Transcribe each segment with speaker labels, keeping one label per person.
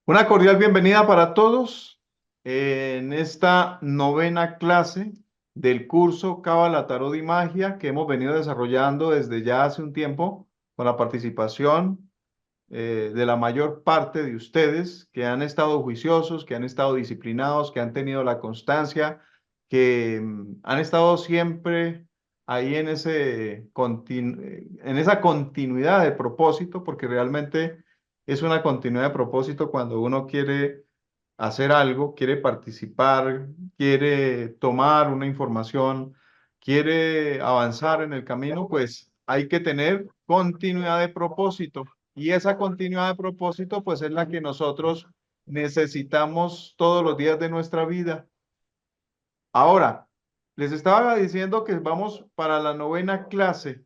Speaker 1: Una cordial bienvenida para todos en esta novena clase del curso Cábala, Tarot y Magia que hemos venido desarrollando desde ya hace un tiempo con la participación de la mayor parte de ustedes que han estado juiciosos, que han estado disciplinados, que han tenido la constancia, que han estado siempre ahí en en esa continuidad de propósito, porque realmente es una continuidad de propósito cuando uno quiere hacer algo, quiere participar, quiere tomar una información, quiere avanzar en el camino, pues hay que tener continuidad de propósito. Y esa continuidad de propósito, pues es la que nosotros necesitamos todos los días de nuestra vida. Ahora, les estaba diciendo que vamos para la novena clase.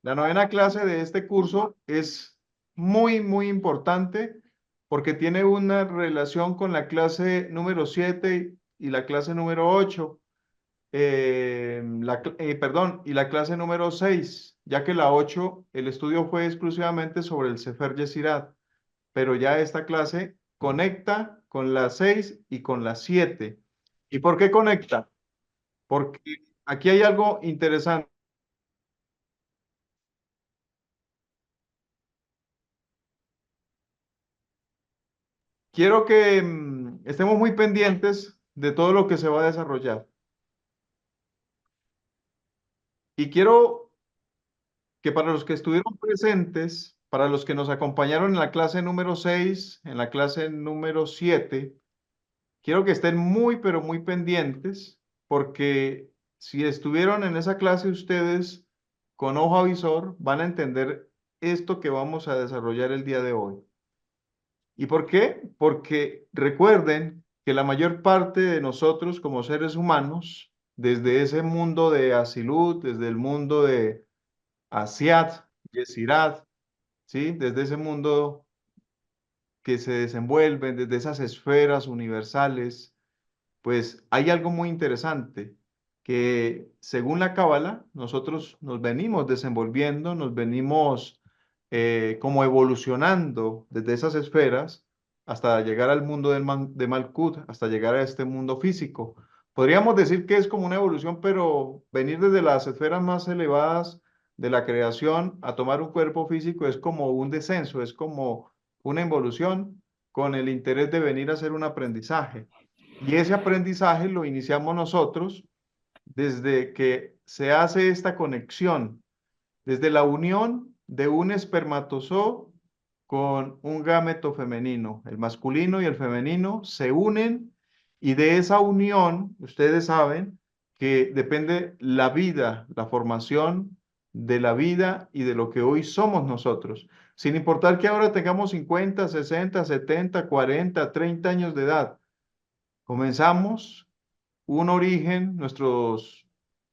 Speaker 1: La novena clase de este curso es muy importante porque tiene una relación con la clase número 7 y la clase número 8, perdón, y la clase número 6, ya que la 8, el estudio fue exclusivamente sobre el Sefer Yesirat, pero ya esta clase conecta con la 6 y con la 7. ¿Y por qué conecta? Porque aquí hay algo interesante. Quiero que estemos muy pendientes de todo lo que se va a desarrollar. Y quiero que para los que estuvieron presentes, para los que nos acompañaron en la clase número 6, en la clase número 7, quiero que estén muy, pero muy pendientes, porque si estuvieron en esa clase ustedes con ojo avisor, van a entender esto que vamos a desarrollar el día de hoy. ¿Y por qué? Porque recuerden que la mayor parte de nosotros como seres humanos, desde ese mundo de Asilut, desde el mundo de Asiat, Yesirat, ¿sí? Desde ese mundo que se desenvuelven, desde esas esferas universales, pues hay algo muy interesante, que según la Cábala, nosotros nos venimos desenvolviendo, nos venimos como evolucionando desde esas esferas hasta llegar al mundo de Malkut, hasta llegar a este mundo físico. Podríamos decir que es como una evolución, pero venir desde las esferas más elevadas de la creación a tomar un cuerpo físico es como un descenso, es como una evolución con el interés de venir a hacer un aprendizaje. Y ese aprendizaje lo iniciamos nosotros desde que se hace esta conexión, desde la unión de un espermatozoo con un gameto femenino. El masculino y el femenino se unen y de esa unión, ustedes saben que depende la vida, la formación de la vida y de lo que hoy somos nosotros. Sin importar que ahora tengamos 50, 60, 70, 40, 30 años de edad, comenzamos un origen, nuestros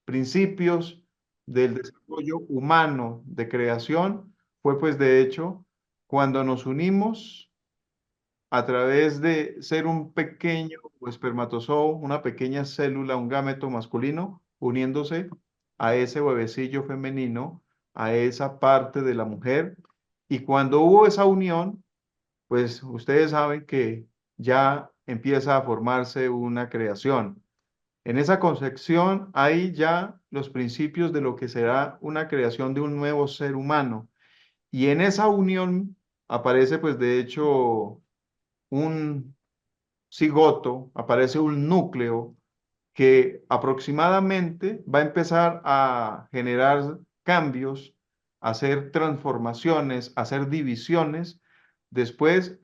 Speaker 1: principios del desarrollo humano de creación fue pues de hecho cuando nos unimos a través de ser un pequeño espermatozoo, una pequeña célula, un gameto masculino, uniéndose a ese huevecillo femenino, a esa parte de la mujer. Y cuando hubo esa unión, pues ustedes saben que ya empieza a formarse una creación. En esa concepción hay ya los principios de lo que será una creación de un nuevo ser humano. Y en esa unión aparece, pues de hecho, un cigoto, aparece un núcleo que aproximadamente va a empezar a generar cambios, a hacer transformaciones, a hacer divisiones, después,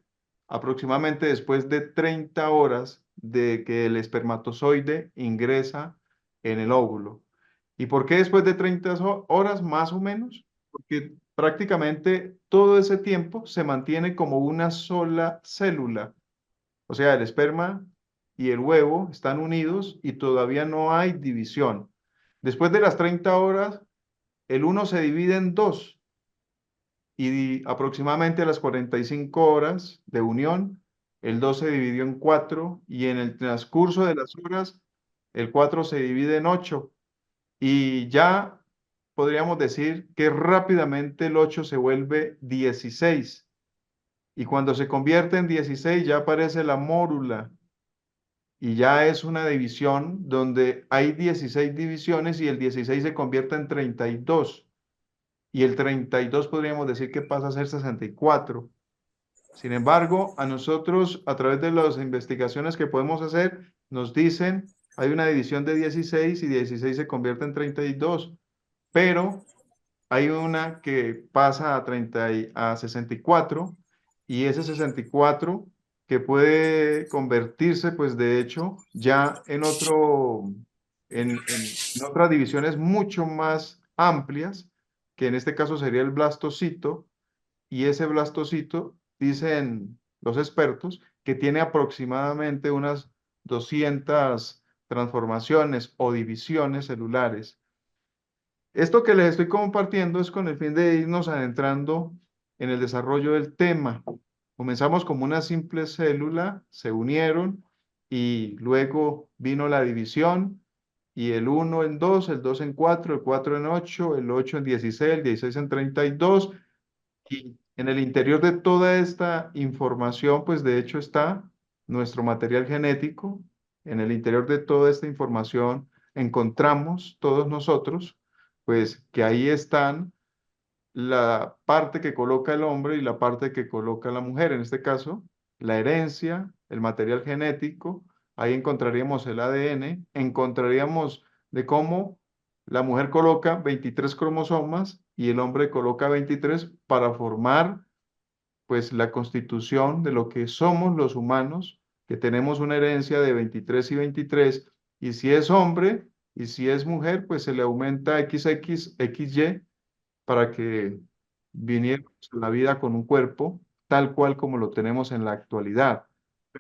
Speaker 1: aproximadamente después de 30 horas de que el espermatozoide ingresa en el óvulo. ¿Y por qué después de 30 horas más o menos? Porque prácticamente todo ese tiempo se mantiene como una sola célula. O sea, el esperma y el huevo están unidos y todavía no hay división. Después de las 30 horas, el uno se divide en dos y aproximadamente a las 45 horas de unión, el 2 se dividió en 4 y en el transcurso de las horas, el 4 se divide en 8 y ya podríamos decir que rápidamente el 8 se vuelve 16. Y cuando se convierte en 16 ya aparece la mórula y ya es una división donde hay 16 divisiones y el 16 se convierte en 32 y el 32 podríamos decir que pasa a ser 64. Sin embargo, a nosotros, a través de las investigaciones que podemos hacer, nos dicen, hay una división de 16 y 16 se convierte en 32, pero hay una que pasa a 64 y ese 64 que puede convertirse, pues de hecho, ya en en otras divisiones mucho más amplias, que en este caso sería el blastocito, y ese blastocito, dicen los expertos, que tiene aproximadamente unas 200 transformaciones o divisiones celulares. Esto que les estoy compartiendo es con el fin de irnos adentrando en el desarrollo del tema. Comenzamos como una simple célula, se unieron y luego vino la división y el uno en 2, el 2 en 4, el 4 en 8, el 8 en 16, el 16 en 32 y en el interior de toda esta información, pues de hecho está nuestro material genético. En el interior de toda esta información encontramos todos nosotros, pues que ahí están la parte que coloca el hombre y la parte que coloca la mujer. En este caso, la herencia, el material genético, ahí encontraríamos el ADN, encontraríamos de cómo la mujer coloca 23 cromosomas y el hombre coloca 23 para formar pues la constitución de lo que somos los humanos, que tenemos una herencia de 23 y 23, y si es hombre y si es mujer, pues se le aumenta XX, XY para que viniéramos a la vida con un cuerpo tal cual como lo tenemos en la actualidad.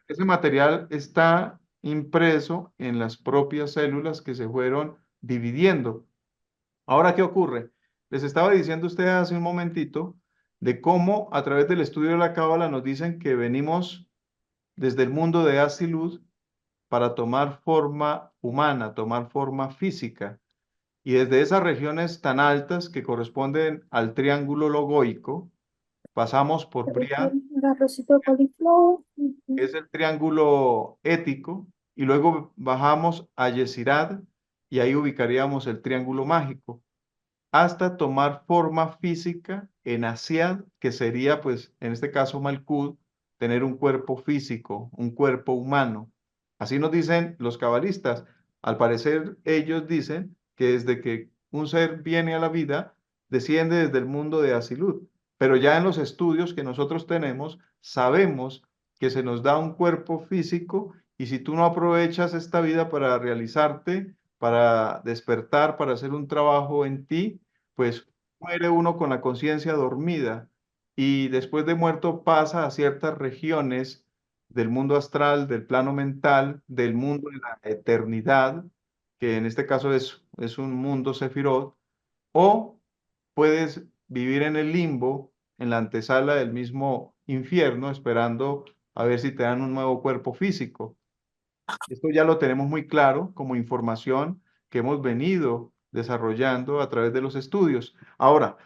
Speaker 1: Ese material está impreso en las propias células que se fueron dividiendo. Ahora, ¿qué ocurre? Les estaba diciendo usted hace un momentito de cómo a través del estudio de la cábala nos dicen que venimos desde el mundo de Asilud para tomar forma humana, tomar forma física. Y desde esas regiones tan altas que corresponden al triángulo logoico, pasamos por Brián,
Speaker 2: El arrocito de coliflor.
Speaker 1: que es el triángulo ético, y luego bajamos a Yesirad, y ahí ubicaríamos el triángulo mágico, hasta tomar forma física en Asiad, que sería, pues, en este caso Malkud, tener un cuerpo físico, un cuerpo humano. Así nos dicen los cabalistas. Al parecer, ellos dicen que desde que un ser viene a la vida, desciende desde el mundo de Asilud. Pero ya en los estudios que nosotros tenemos, sabemos que se nos da un cuerpo físico y si tú no aprovechas esta vida para realizarte, para despertar, para hacer un trabajo en ti, pues muere uno con la conciencia dormida y después de muerto pasa a ciertas regiones del mundo astral, del plano mental, del mundo de la eternidad, que en este caso es un mundo sefirot, o puedes vivir en el limbo, en la antesala del mismo infierno, esperando a ver si te dan un nuevo cuerpo físico. Esto ya lo tenemos muy claro como información que hemos venido desarrollando a través de los estudios. Ahora,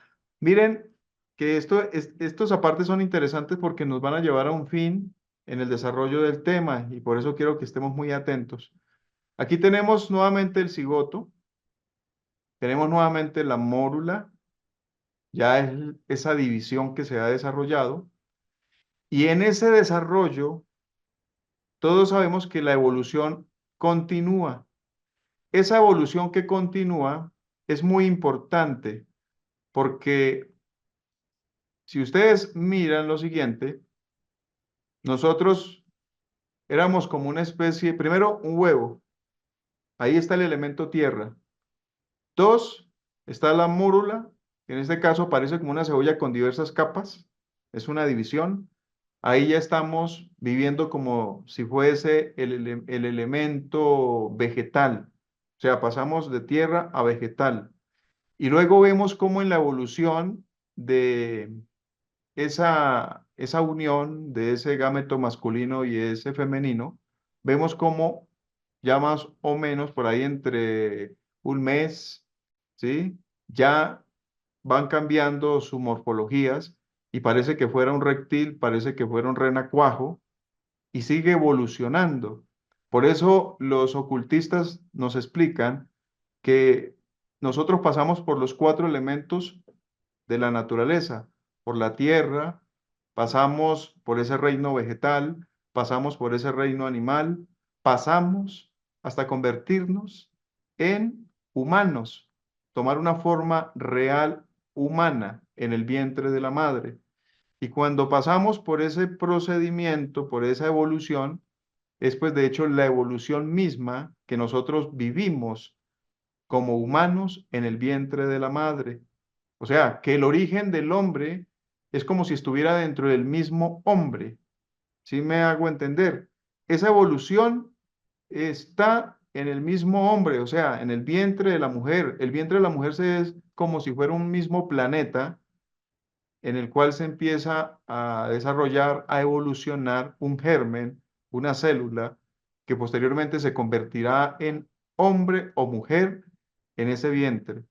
Speaker 1: miren que estos apartes son interesantes porque nos van a llevar a un fin en el desarrollo del tema y por eso quiero que estemos muy atentos. Aquí tenemos nuevamente el cigoto, tenemos nuevamente la mórula, ya es esa división que se ha desarrollado y en ese desarrollo todos sabemos que la evolución continúa. Esa evolución que continúa es muy importante porque si ustedes miran lo siguiente, nosotros éramos como una especie, primero un huevo, ahí está el elemento tierra. Dos, está la mórula, que en este caso parece como una cebolla con diversas capas, es una división. Ahí ya estamos viviendo como si fuese el elemento vegetal, o sea, pasamos de tierra a vegetal. Y luego vemos cómo en la evolución de esa unión de ese gameto masculino y ese femenino, vemos cómo ya más o menos por ahí entre un mes, ¿sí? Ya van cambiando sus morfologías y parece que fuera un reptil, parece que fuera un renacuajo, y sigue evolucionando. Por eso los ocultistas nos explican que nosotros pasamos por los cuatro elementos de la naturaleza, por la tierra, pasamos por ese reino vegetal, pasamos por ese reino animal, pasamos hasta convertirnos en humanos, tomar una forma real humana en el vientre de la madre. Y cuando pasamos por ese procedimiento, por esa evolución, es pues de hecho la evolución misma que nosotros vivimos como humanos en el vientre de la madre. O sea, que el origen del hombre es como si estuviera dentro del mismo hombre. ¿Sí me hago entender? Esa evolución está en el mismo hombre, o sea, en el vientre de la mujer. El vientre de la mujer es como si fuera un mismo planeta en el cual se empieza a desarrollar, a evolucionar un germen, una célula, que posteriormente se convertirá en hombre o mujer en ese vientre.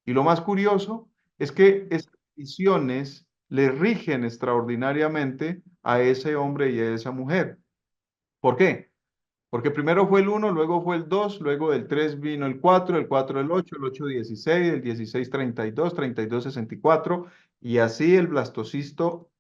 Speaker 1: Y lo más curioso es que esas decisiones le rigen extraordinariamente a ese hombre y a esa mujer. ¿Por qué? Porque primero fue el uno, luego fue el 2, luego del 3 vino el 4 el 8 16, el 16 32 64, y así el blastocito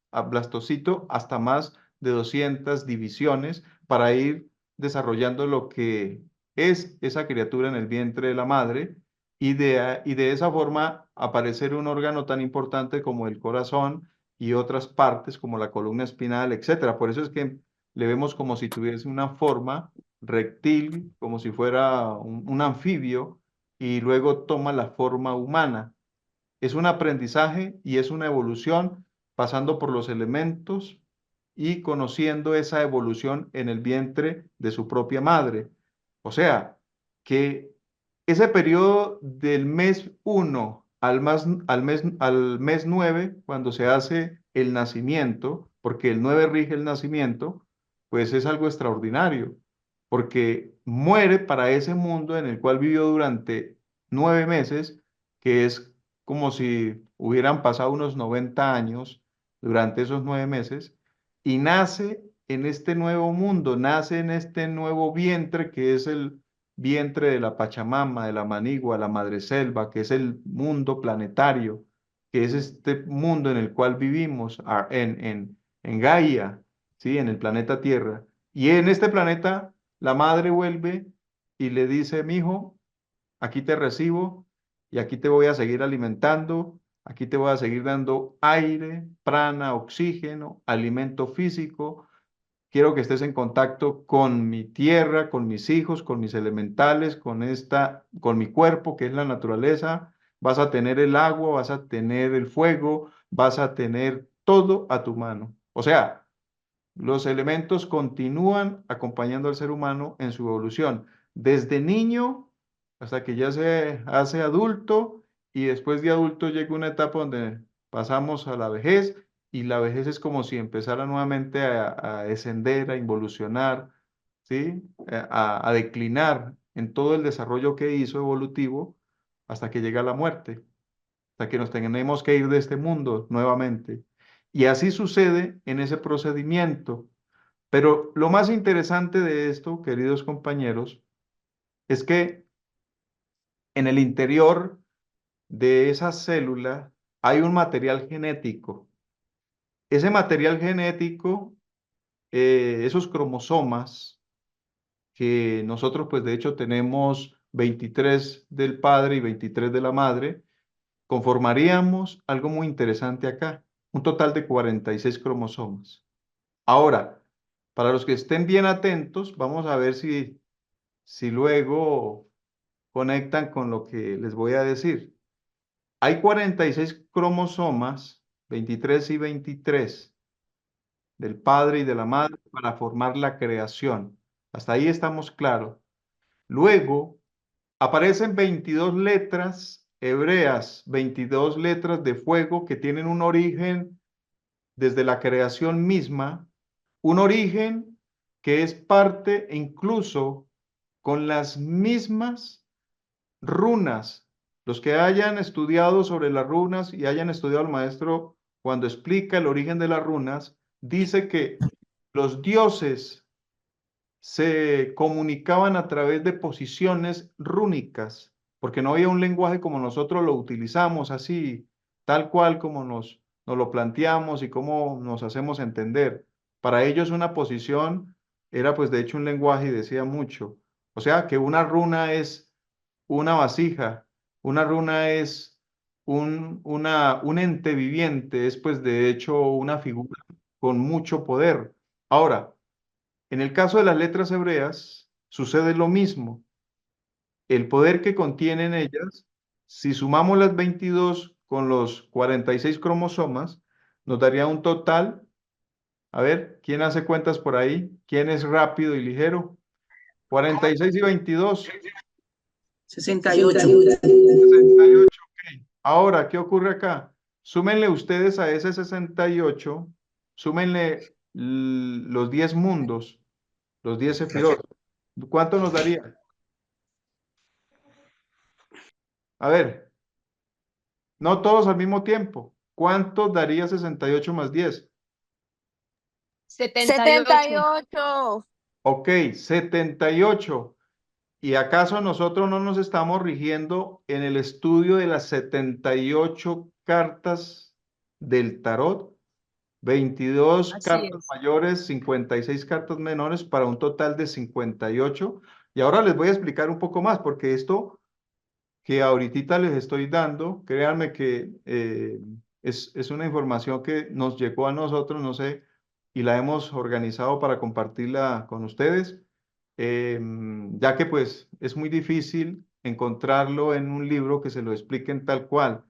Speaker 1: hasta más de 200 divisiones para ir desarrollando lo que es esa criatura en el vientre de la madre y de esa forma aparecer un órgano tan importante como el corazón y otras partes como la columna espinal, etcétera. Por eso es que le vemos como si tuviese una forma reptil, como si fuera un anfibio, y luego toma la forma humana. Es un aprendizaje y es una evolución pasando por los elementos y conociendo esa evolución en el vientre de su propia madre. O sea, que ese periodo del mes 1 al mes 9, cuando se hace el nacimiento, porque el 9 rige el nacimiento, pues es algo extraordinario, porque muere para ese mundo en el cual vivió durante 9 meses, que es como si hubieran pasado unos 90 años durante esos 9 meses, y nace en este nuevo mundo, nace en este nuevo vientre que es el vientre de la Pachamama, de la Manigua, la Madre Selva, que es el mundo planetario, que es este mundo en el cual vivimos, en Gaia, ¿sí? En el planeta Tierra. Y en este planeta, la madre vuelve y le dice, mi hijo, aquí te recibo y aquí te voy a seguir alimentando, aquí te voy a seguir dando aire, prana, oxígeno, alimento físico. Quiero que estés en contacto con mi tierra, con mis hijos, con mis elementales, con mi cuerpo, que es la naturaleza. Vas a tener el agua, vas a tener el fuego, vas a tener todo a tu mano. O sea, los elementos continúan acompañando al ser humano en su evolución, desde niño hasta que ya se hace adulto y después de adulto llega una etapa donde pasamos a la vejez y la vejez es como si empezara nuevamente a descender, a involucionar, ¿sí? A declinar en todo el desarrollo que hizo evolutivo hasta que llega la muerte, hasta que nos tenemos que ir de este mundo nuevamente. Y así sucede en ese procedimiento. Pero lo más interesante de esto, queridos compañeros, es que en el interior de esa célula hay un material genético. Ese material genético, esos cromosomas, que nosotros pues de hecho tenemos 23 del padre y 23 de la madre, conformaríamos algo muy interesante acá, un total de 46 cromosomas. Ahora, para los que estén bien atentos, vamos a ver si luego conectan con lo que les voy a decir. Hay 46 cromosomas, 23 y 23, del padre y de la madre para formar la creación. Hasta ahí estamos claros. Luego aparecen 22 letras hebreas, 22 letras de fuego que tienen un origen desde la creación misma, un origen que es parte incluso con las mismas runas. Los que hayan estudiado sobre las runas y hayan estudiado al maestro cuando explica el origen de las runas, dice que los dioses se comunicaban a través de posiciones rúnicas, porque no había un lenguaje como nosotros lo utilizamos, así, tal cual como nos lo planteamos y cómo nos hacemos entender. Para ellos una posición era pues de hecho un lenguaje y decía mucho. O sea que una runa es una vasija, una runa es un ente viviente, es pues de hecho una figura con mucho poder. Ahora, en el caso de las letras hebreas, sucede lo mismo. El poder que contienen ellas, si sumamos las 22 con los 46 cromosomas, nos daría un total. A ver, ¿quién hace cuentas por ahí? ¿Quién es rápido y ligero? 46 y 22.
Speaker 3: 68.
Speaker 1: 68. Ok. Ahora, ¿qué ocurre acá? Súmenle ustedes a ese 68, súmenle los 10 mundos, los 10 sefirot. ¿Cuánto nos daría? A ver, no todos al mismo tiempo. ¿Cuánto daría 68 más 10?
Speaker 4: 78.
Speaker 2: 78.
Speaker 1: Ok, 78. ¿Y acaso nosotros no nos estamos rigiendo en el estudio de las 78 cartas del tarot? 22
Speaker 4: Así
Speaker 1: cartas
Speaker 4: es.
Speaker 1: mayores, 56 cartas menores para un total de 58. Y ahora les voy a explicar un poco más, porque esto que ahorita les estoy dando, créanme que es una información que nos llegó a nosotros, no sé, y la hemos organizado para compartirla con ustedes, ya que pues es muy difícil encontrarlo en un libro que se lo expliquen tal cual.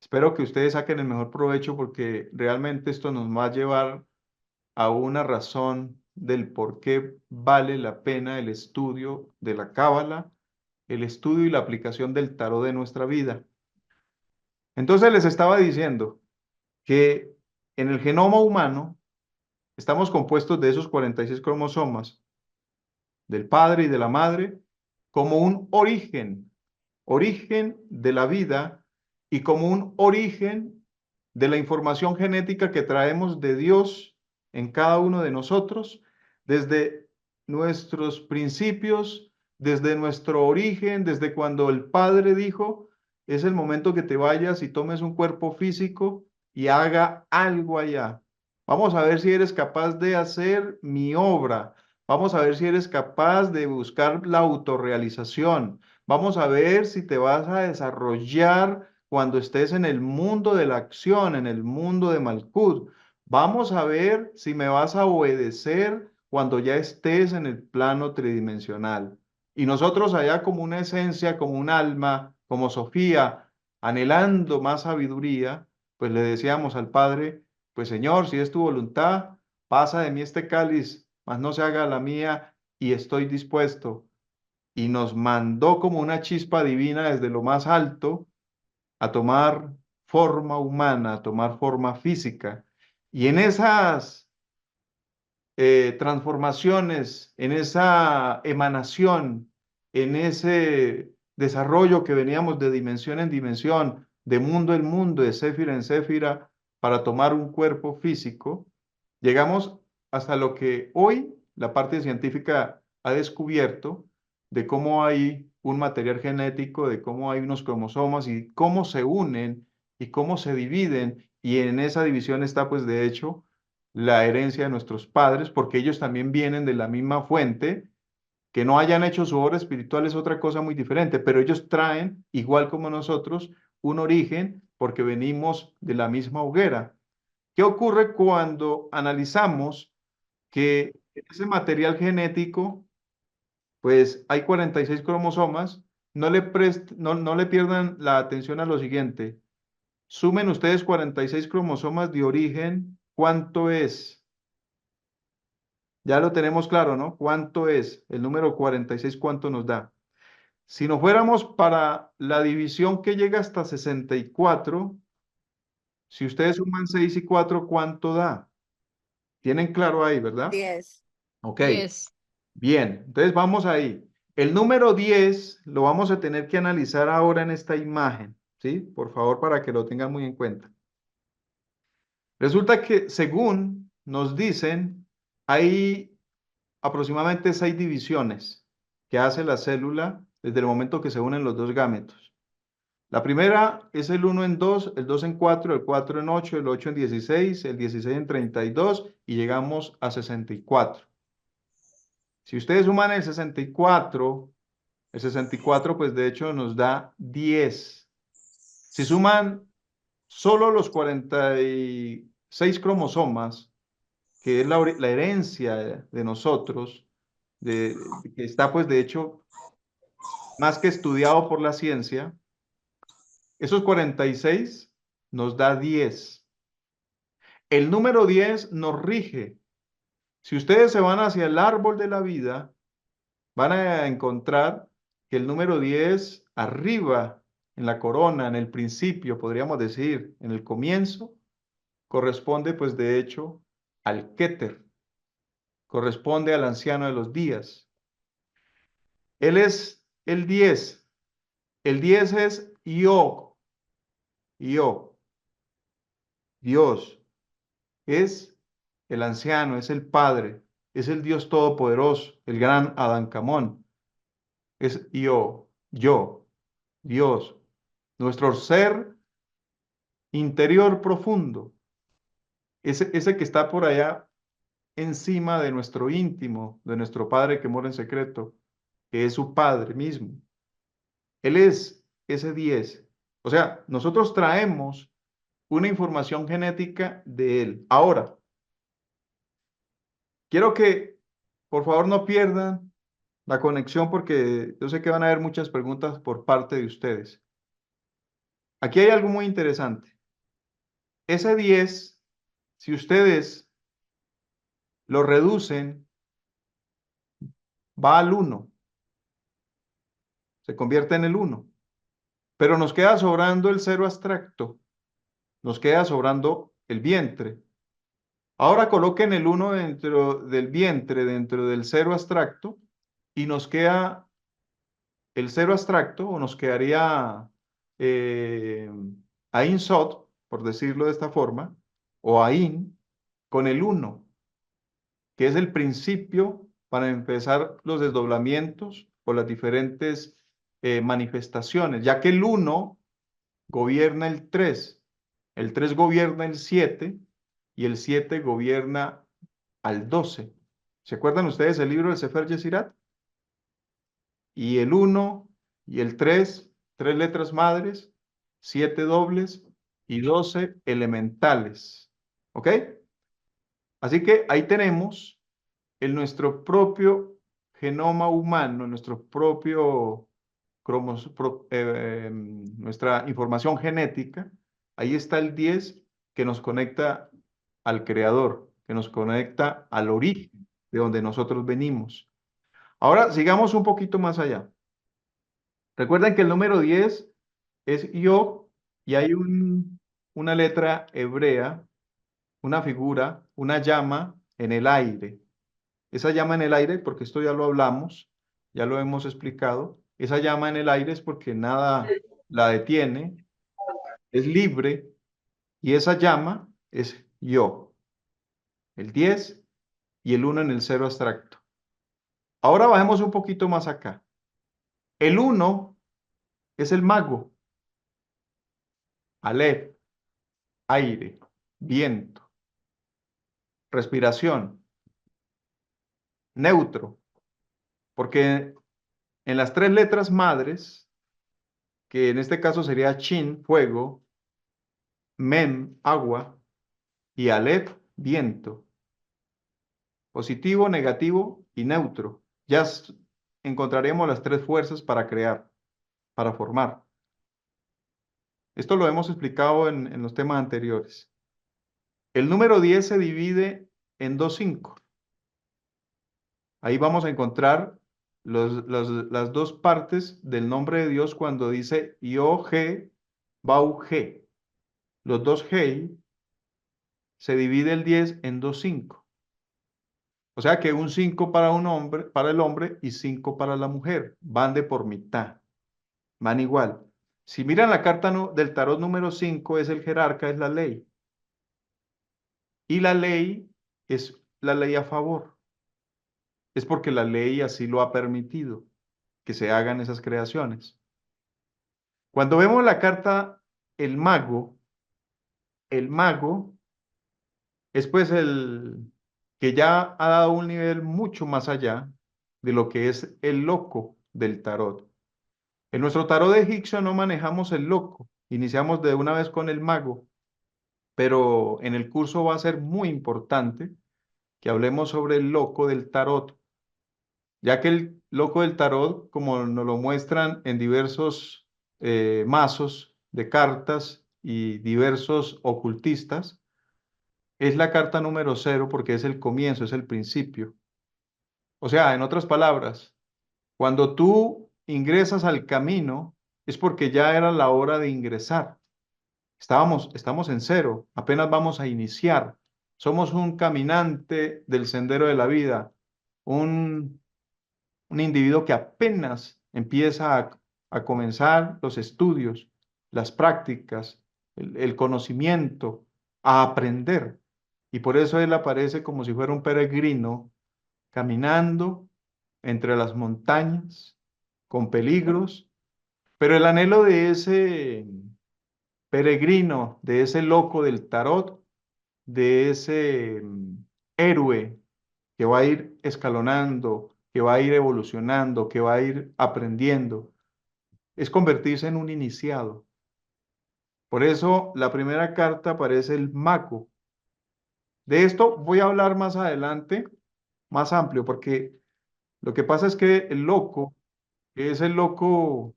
Speaker 1: Espero que ustedes saquen el mejor provecho porque realmente esto nos va a llevar a una razón del por qué vale la pena el estudio de la Cábala, el estudio y la aplicación del tarot de nuestra vida. Entonces les estaba diciendo que en el genoma humano estamos compuestos de esos 46 cromosomas, del padre y de la madre, como un origen de la vida y como un origen de la información genética que traemos de Dios en cada uno de nosotros, desde nuestros principios, desde nuestro origen, desde cuando el Padre dijo, es el momento que te vayas y tomes un cuerpo físico y haga algo allá. Vamos a ver si eres capaz de hacer mi obra. Vamos a ver si eres capaz de buscar la autorrealización. Vamos a ver si te vas a desarrollar cuando estés en el mundo de la acción, en el mundo de Malkut. Vamos a ver si me vas a obedecer cuando ya estés en el plano tridimensional. Y nosotros allá como una esencia, como un alma, como Sofía, anhelando más sabiduría, pues le decíamos al Padre, pues Señor, si es tu voluntad, pasa de mí este cáliz, mas no se haga la mía y estoy dispuesto. Y nos mandó como una chispa divina desde lo más alto a tomar forma humana, a tomar forma física. Y en esas transformaciones, en esa emanación, en ese desarrollo que veníamos de dimensión en dimensión, de mundo en mundo, de céfira en céfira, para tomar un cuerpo físico, llegamos hasta lo que hoy la parte científica ha descubierto de cómo hay un material genético, de cómo hay unos cromosomas y cómo se unen y cómo se dividen. Y en esa división está, pues, de hecho, la herencia de nuestros padres, porque ellos también vienen de la misma fuente. Que no hayan hecho su obra espiritual es otra cosa muy diferente, pero ellos traen, igual como nosotros, un origen porque venimos de la misma hoguera. ¿Qué ocurre cuando analizamos que en ese material genético, pues hay 46 cromosomas? No le pierdan la atención a lo siguiente. Sumen ustedes 46 cromosomas de origen, ¿cuánto es? Ya lo tenemos claro, ¿no? ¿Cuánto es? El número 46, ¿cuánto nos da? Si nos fuéramos para la división que llega hasta 64, si ustedes suman 6 y 4, ¿cuánto da? Tienen claro ahí, ¿verdad?
Speaker 2: 10.
Speaker 1: Ok,
Speaker 4: 10.
Speaker 1: bien. Entonces vamos ahí. El número 10 lo vamos a tener que analizar ahora en esta imagen, ¿sí? Por favor, para que lo tengan muy en cuenta. Resulta que según nos dicen, hay aproximadamente 6 divisiones que hace la célula desde el momento que se unen los dos gametos. La primera es el 1 en 2, el 2 en 4, el 4 en 8, el 8 en 16, el 16 en 32 y llegamos a 64. Si ustedes suman el 64 pues de hecho nos da 10. Si suman solo los 46 cromosomas, que es la herencia de nosotros, que está pues de hecho más que estudiado por la ciencia, esos 46 nos da 10. El número 10 nos rige. Si ustedes se van hacia el árbol de la vida, van a encontrar que el número 10 arriba, en la corona, en el principio, podríamos decir, en el comienzo, corresponde pues de hecho al Keter, corresponde al anciano de los días. Él es el 10. El 10 es Yo, Dios. Es el anciano, es el Padre, es el Dios todopoderoso, el gran Adán Camón. Es yo, Dios, nuestro ser interior profundo, ese que está por allá encima de nuestro íntimo, de nuestro Padre que mora en secreto, que es su Padre mismo. Él es ese 10. O sea, nosotros traemos una información genética de Él. Ahora, quiero que por favor no pierdan la conexión porque yo sé que van a haber muchas preguntas por parte de ustedes. Aquí hay algo muy interesante. Ese 10, si ustedes lo reducen, va al 1, se convierte en el 1. Pero nos queda sobrando el cero abstracto, nos queda sobrando el vientre. Ahora coloquen el 1 dentro del vientre, dentro del cero abstracto, y nos queda el cero abstracto, o nos quedaría Ain Sod, por decirlo de esta forma, o Ain, con el 1, que es el principio para empezar los desdoblamientos o las diferentes manifestaciones, ya que el 1 gobierna el 3 gobierna el 7 y el 7 gobierna al 12. ¿Se acuerdan ustedes el libro del Sefer Yesirat? Y el 1 y el 3, 3 letras madres, 7 dobles y 12 elementales. ¿Ok? Así que ahí tenemos en nuestro propio genoma humano, nuestro propio nuestra información genética, ahí está el 10 que nos conecta al creador, que nos conecta al origen de donde nosotros venimos. Ahora sigamos un poquito más allá. Recuerden que el número 10 es yo y hay una letra hebrea, una figura, una llama en el aire. Esa llama en el aire, porque esto ya lo hablamos, ya lo hemos explicado, esa llama en el aire es porque nada la detiene, es libre, y esa llama es yo, el 10 y el 1 en el cero abstracto. Ahora bajemos un poquito más acá. El 1 es el mago, Aleph, aire, viento, respiración, neutro, porque en las 3 letras madres, que en este caso sería Shin, fuego, Mem, agua, y Aleph, viento, positivo, negativo y neutro. Ya encontraremos las 3 fuerzas para crear, para formar. Esto lo hemos explicado en los temas anteriores. El número 10 se divide en 2 5. Ahí vamos a encontrar las dos partes del nombre de Dios cuando dice Yo-He, Bau-He. Los dos He se divide el 10 en 2 5. O sea que un 5 para un hombre, para el hombre y 5 para la mujer. Van de por mitad. Van igual. Si miran la carta del tarot número 5, es el jerarca, es la ley. Y la ley es la ley a favor. Es porque la ley así lo ha permitido, que se hagan esas creaciones. Cuando vemos la carta el mago es pues el que ya ha dado un nivel mucho más allá de lo que es el loco del tarot. En nuestro tarot de egipcio no manejamos el loco, iniciamos de una vez con el mago, pero en el curso va a ser muy importante que hablemos sobre el loco del tarot, ya que el loco del tarot, como nos lo muestran en diversos mazos de cartas y diversos ocultistas, es la carta número 0 porque es el comienzo, es el principio. O sea, en otras palabras, cuando tú ingresas al camino, es porque ya era la hora de ingresar. Estamos en 0, apenas vamos a iniciar. Somos un caminante del sendero de la vida, un, un individuo que apenas empieza a comenzar los estudios, las prácticas, el conocimiento, a aprender. Y por eso él aparece como si fuera un peregrino caminando entre las montañas, con peligros, pero el anhelo de ese peregrino, de ese loco del tarot, de ese héroe que va a ir escalonando, que va a ir evolucionando, que va a ir aprendiendo, es convertirse en un iniciado. Por eso la primera carta aparece el mago. De esto voy a hablar más adelante, más amplio, porque lo que pasa es que el loco, que es el loco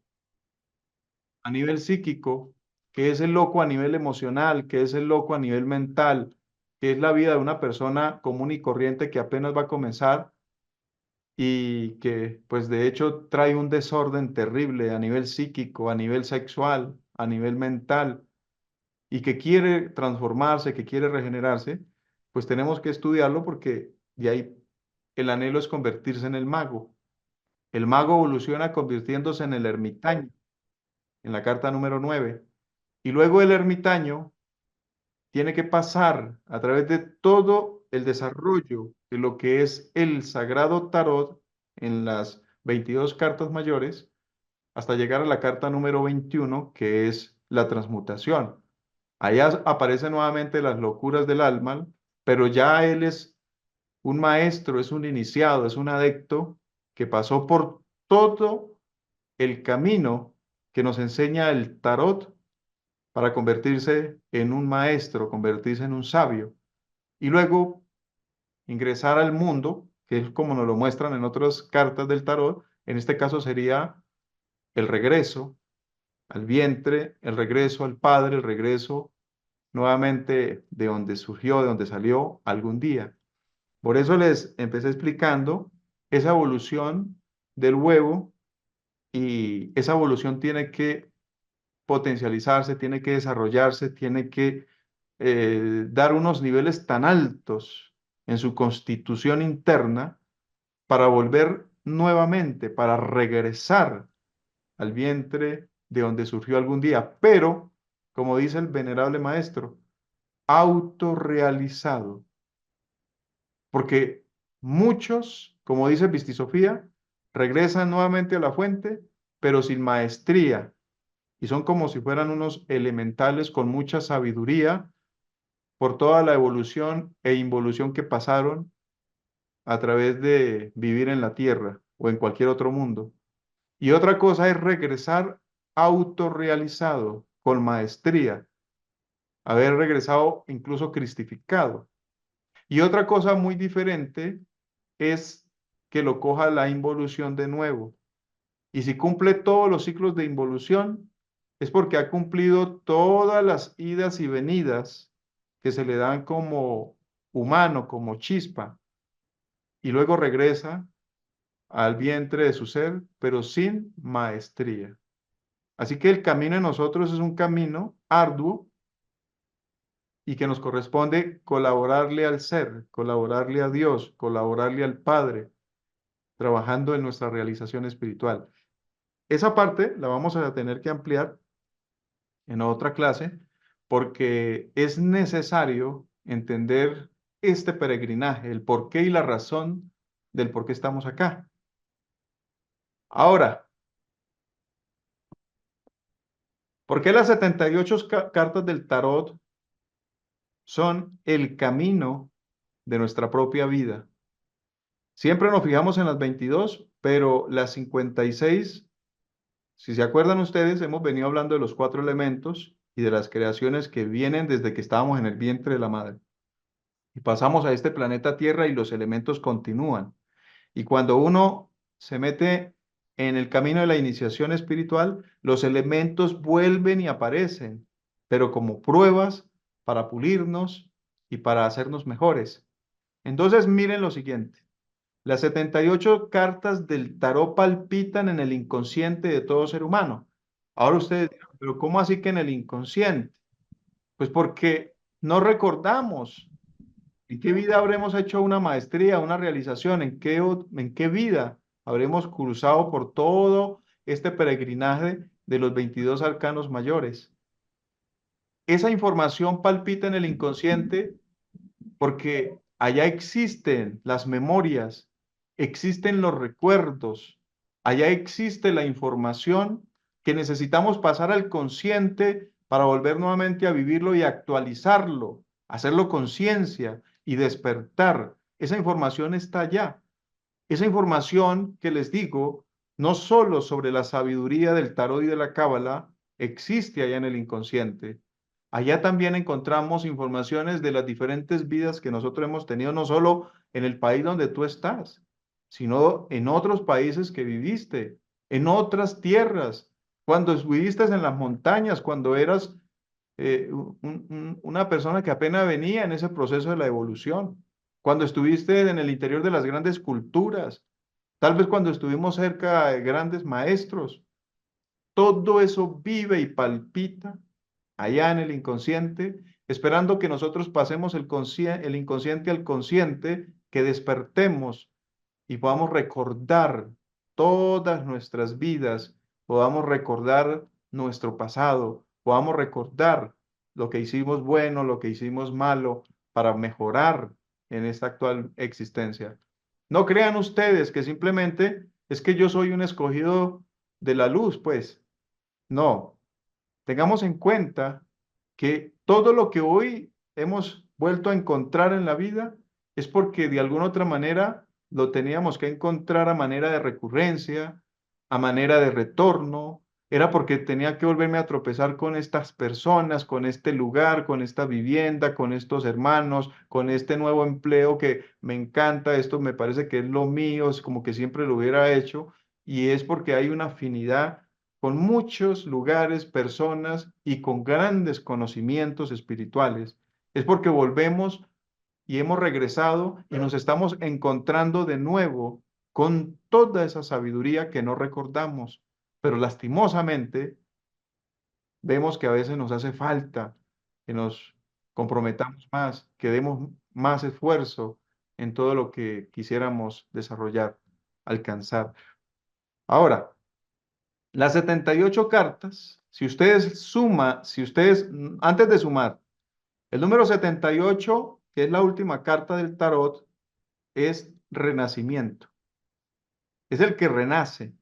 Speaker 1: a nivel psíquico, que es el loco a nivel emocional, que es el loco a nivel mental, que es la vida de una persona común y corriente que apenas va a comenzar y que pues de hecho trae un desorden terrible a nivel psíquico, a nivel sexual, a nivel mental y que quiere transformarse, que quiere regenerarse, pues tenemos que estudiarlo porque de ahí el anhelo es convertirse en el mago. El mago evoluciona convirtiéndose en el ermitaño, en la carta número 9. Y luego el ermitaño tiene que pasar a través de todo el desarrollo de lo que es el sagrado tarot en las 22 cartas mayores hasta llegar a la carta número 21, que es la transmutación. Ahí aparecen nuevamente las locuras del alma, pero ya él es un maestro, es un iniciado, es un adepto que pasó por todo el camino que nos enseña el tarot para convertirse en un maestro, convertirse en un sabio y luego ingresar al mundo, que es como nos lo muestran en otras cartas del tarot. En este caso sería el regreso al vientre, el regreso al padre, el regreso nuevamente de donde surgió, de donde salió algún día. Por eso les empecé explicando esa evolución del huevo y esa evolución tiene que potencializarse, tiene que desarrollarse, tiene que dar unos niveles tan altos en su constitución interna para volver nuevamente, para regresar al vientre de donde surgió algún día, pero, como dice el venerable maestro, autorrealizado, porque muchos, como dice Vistisofía, regresan nuevamente a la fuente, pero sin maestría, y son como si fueran unos elementales con mucha sabiduría por toda la evolución e involución que pasaron a través de vivir en la tierra o en cualquier otro mundo. Y otra cosa es regresar autorrealizado, con maestría, haber regresado incluso cristificado. Y otra cosa muy diferente es que lo coja la involución de nuevo. Y si cumple todos los ciclos de involución, es porque ha cumplido todas las idas y venidas que se le dan como humano, como chispa, y luego regresa al vientre de su ser, pero sin maestría. Así que el camino en nosotros es un camino arduo y que nos corresponde colaborarle al ser, colaborarle a Dios, colaborarle al Padre, trabajando en nuestra realización espiritual. Esa parte la vamos a tener que ampliar en otra clase porque es necesario entender este peregrinaje, el porqué y la razón del por qué estamos acá. Ahora, ¿por qué las 78 cartas del tarot son el camino de nuestra propia vida? Siempre nos fijamos en las 22, pero las 56, si se acuerdan ustedes, hemos venido hablando de los 4 elementos y de las creaciones que vienen desde que estábamos en el vientre de la madre. Y pasamos a este planeta Tierra y los elementos continúan. Y cuando uno se mete en el camino de la iniciación espiritual, los elementos vuelven y aparecen, pero como pruebas para pulirnos y para hacernos mejores. Entonces miren lo siguiente. Las 78 cartas del tarot palpitan en el inconsciente de todo ser humano. Ahora ustedes dirán, pero ¿cómo así que en el inconsciente? Pues porque no recordamos en qué vida habremos hecho una maestría, una realización, en qué vida habremos cruzado por todo este peregrinaje de los 22 arcanos mayores. Esa información palpita en el inconsciente porque allá existen las memorias, existen los recuerdos, allá existe la información que necesitamos pasar al consciente para volver nuevamente a vivirlo y actualizarlo, hacerlo conciencia y despertar. Esa información está allá. Esa información que les digo, no solo sobre la sabiduría del tarot y de la cábala, existe allá en el inconsciente. Allá también encontramos informaciones de las diferentes vidas que nosotros hemos tenido, no solo en el país donde tú estás, sino en otros países que viviste, en otras tierras, cuando viviste en las montañas, cuando eras una persona que apenas venía en ese proceso de la evolución, cuando estuviste en el interior de las grandes culturas, tal vez cuando estuvimos cerca de grandes maestros, todo eso vive y palpita allá en el inconsciente, esperando que nosotros pasemos el inconsciente al consciente, que despertemos y podamos recordar todas nuestras vidas, podamos recordar nuestro pasado, podamos recordar lo que hicimos bueno, lo que hicimos malo, para mejorar en esta actual existencia. No crean ustedes que simplemente es que yo soy un escogido de la luz, pues. No, tengamos en cuenta que todo lo que hoy hemos vuelto a encontrar en la vida es porque de alguna otra manera lo teníamos que encontrar a manera de recurrencia, a manera de retorno, era porque tenía que volverme a tropezar con estas personas, con este lugar, con esta vivienda, con estos hermanos, con este nuevo empleo que me encanta, esto me parece que es lo mío, es como que siempre lo hubiera hecho, y es porque hay una afinidad con muchos lugares, personas y con grandes conocimientos espirituales. Es porque volvemos y hemos regresado y nos estamos encontrando de nuevo con toda esa sabiduría que no recordamos. Pero lastimosamente vemos que a veces nos hace falta que nos comprometamos más, que demos más esfuerzo en todo lo que quisiéramos desarrollar, alcanzar. Ahora, las 78 cartas, si ustedes, antes de sumar, el número 78, que es la última carta del tarot, es renacimiento. Es el que renace.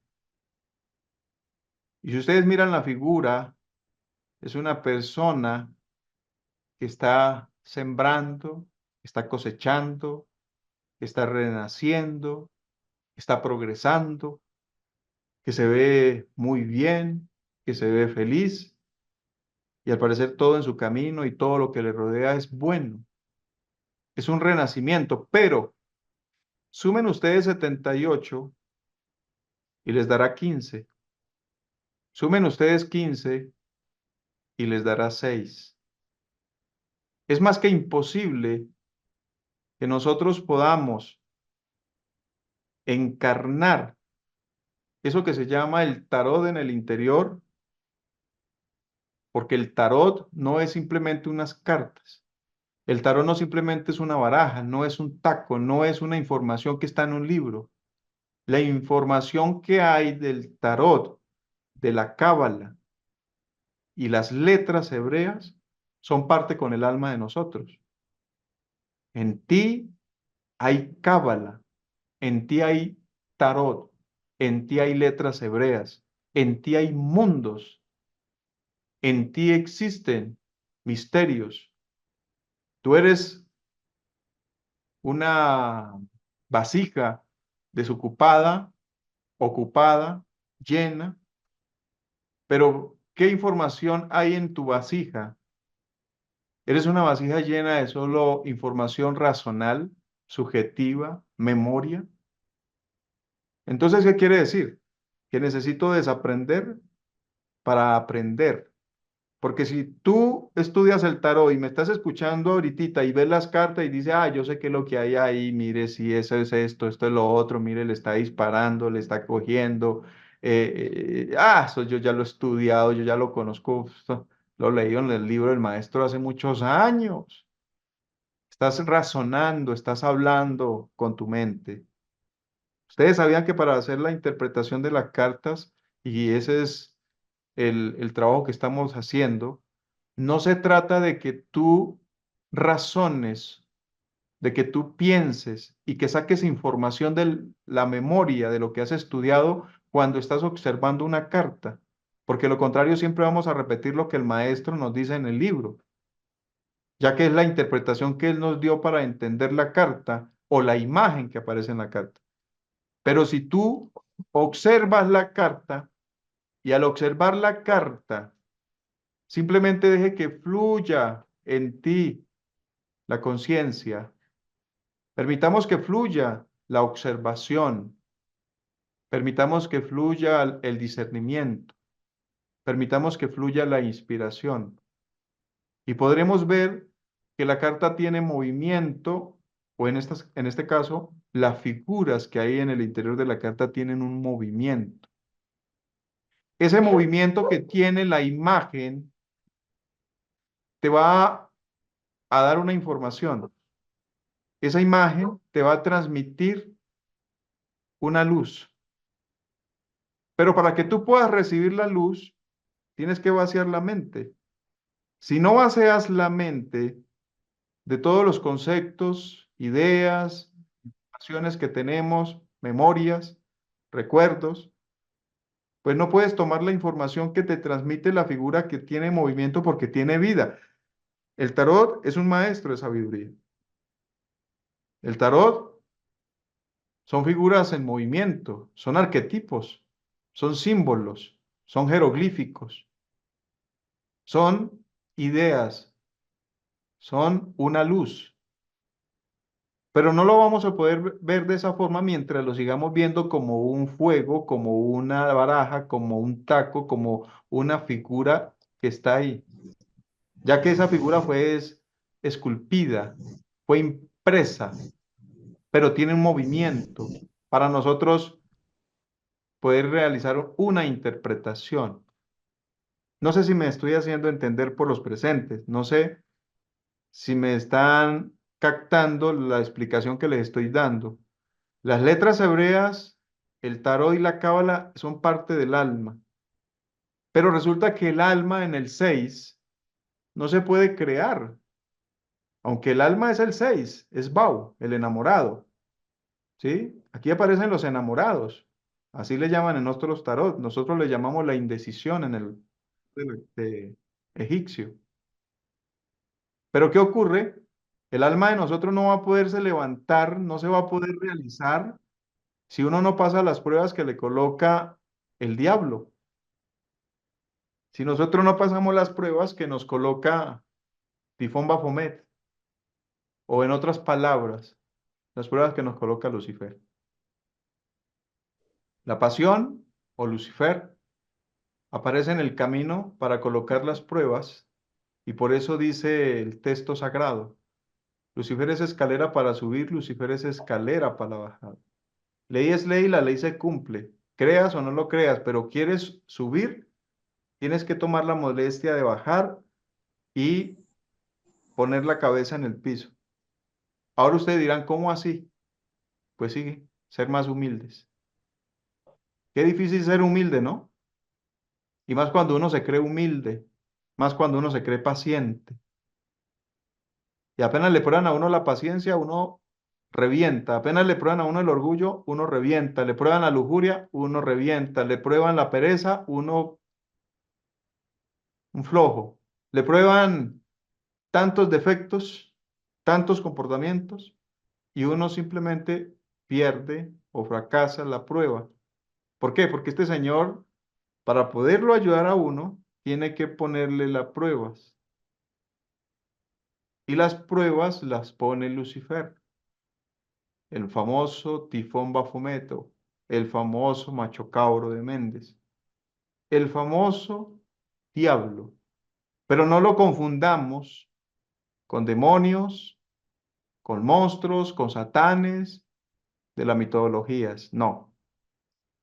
Speaker 1: Y si ustedes miran la figura, es una persona que está sembrando, está cosechando, está renaciendo, está progresando, que se ve muy bien, que se ve feliz. Y al parecer todo en su camino y todo lo que le rodea es bueno. Es un renacimiento, pero sumen ustedes 78 y les dará 15. Sumen ustedes 15 y les dará 6. Es más que imposible que nosotros podamos encarnar eso que se llama el tarot en el interior, porque el tarot no es simplemente unas cartas. El tarot no simplemente es una baraja, no es un taco, no es una información que está en un libro. La información que hay del tarot, de la cábala y las letras hebreas son parte con el alma de nosotros. En ti hay cábala, en ti hay tarot, en ti hay letras hebreas, en ti hay mundos, en ti existen misterios. Tú eres una vasija desocupada, ocupada, llena, pero ¿qué información hay en tu vasija? ¿Eres una vasija llena de solo información razonal, subjetiva, memoria? Entonces, ¿qué quiere decir? Que necesito desaprender para aprender. Porque si tú estudias el tarot y me estás escuchando ahorita y ves las cartas y dices, ah, yo sé qué es lo que hay ahí, mire, si eso es esto es lo otro, mire, le está disparando, le está cogiendo, eso yo ya lo he estudiado, yo ya lo conozco, esto lo leí en el libro del maestro hace muchos años. Estás razonando, estás hablando con tu mente. Ustedes sabían que para hacer la interpretación de las cartas, y ese es el trabajo que estamos haciendo, no se trata de que tú razones, de que tú pienses y que saques información de la memoria de lo que has estudiado cuando estás observando una carta, porque lo contrario siempre vamos a repetir lo que el maestro nos dice en el libro, ya que es la interpretación que él nos dio para entender la carta o la imagen que aparece en la carta. Pero si tú observas la carta y al observar la carta, simplemente deje que fluya en ti la conciencia. Permitamos que fluya la observación. Permitamos que fluya el discernimiento. Permitamos que fluya la inspiración. Y podremos ver que la carta tiene movimiento, o en este caso, las figuras que hay en el interior de la carta tienen un movimiento. Ese movimiento que tiene la imagen te va a dar una información. Esa imagen te va a transmitir una luz. Pero para que tú puedas recibir la luz, tienes que vaciar la mente. Si no vacías la mente de todos los conceptos, ideas, acciones que tenemos, memorias, recuerdos, pues no puedes tomar la información que te transmite la figura que tiene movimiento porque tiene vida. El tarot es un maestro de sabiduría. El tarot son figuras en movimiento, son arquetipos, son símbolos, son jeroglíficos, son ideas, son una luz. Pero no lo vamos a poder ver de esa forma mientras lo sigamos viendo como un fuego, como una baraja, como un taco, como una figura que está ahí, ya que esa figura fue esculpida, fue impresa, pero tiene un movimiento para nosotros poder realizar una interpretación. No sé si me estoy haciendo entender por los presentes, no sé si me están captando la explicación que les estoy dando. Las letras hebreas, el tarot y la cábala son parte del alma, pero resulta que el alma en el 6 no se puede crear, aunque el alma es el 6, es Bau, el enamorado, ¿sí? Aquí aparecen los enamorados, así le llaman en otros tarot, nosotros le llamamos la indecisión en el egipcio. Pero ¿qué ocurre? El alma de nosotros no va a poderse levantar, no se va a poder realizar si uno no pasa las pruebas que le coloca el diablo. Si nosotros no pasamos las pruebas que nos coloca Tifón Baphomet, o en otras palabras, las pruebas que nos coloca Lucifer. La pasión o Lucifer aparece en el camino para colocar las pruebas y por eso dice el texto sagrado, Lucifer es escalera para subir, Lucifer es escalera para bajar. Ley es ley, la ley se cumple. Creas o no lo creas, pero quieres subir, tienes que tomar la molestia de bajar y poner la cabeza en el piso. Ahora ustedes dirán, ¿cómo así? Pues sí, ser más humildes. Qué difícil ser humilde, ¿no? Y más cuando uno se cree humilde, más cuando uno se cree paciente. Y apenas le prueban a uno la paciencia, uno revienta. Apenas le prueban a uno el orgullo, uno revienta. Le prueban la lujuria, uno revienta. Le prueban la pereza, uno un flojo. Le prueban tantos defectos, tantos comportamientos, y uno simplemente pierde o fracasa la prueba. ¿Por qué? Porque este señor, para poderlo ayudar a uno, tiene que ponerle las pruebas. Y las pruebas las pone Lucifer, el famoso Tifón Bafometo, el famoso Macho Cabro de Méndez, el famoso diablo. Pero no lo confundamos con demonios, con monstruos, con satanes de las mitologías. No.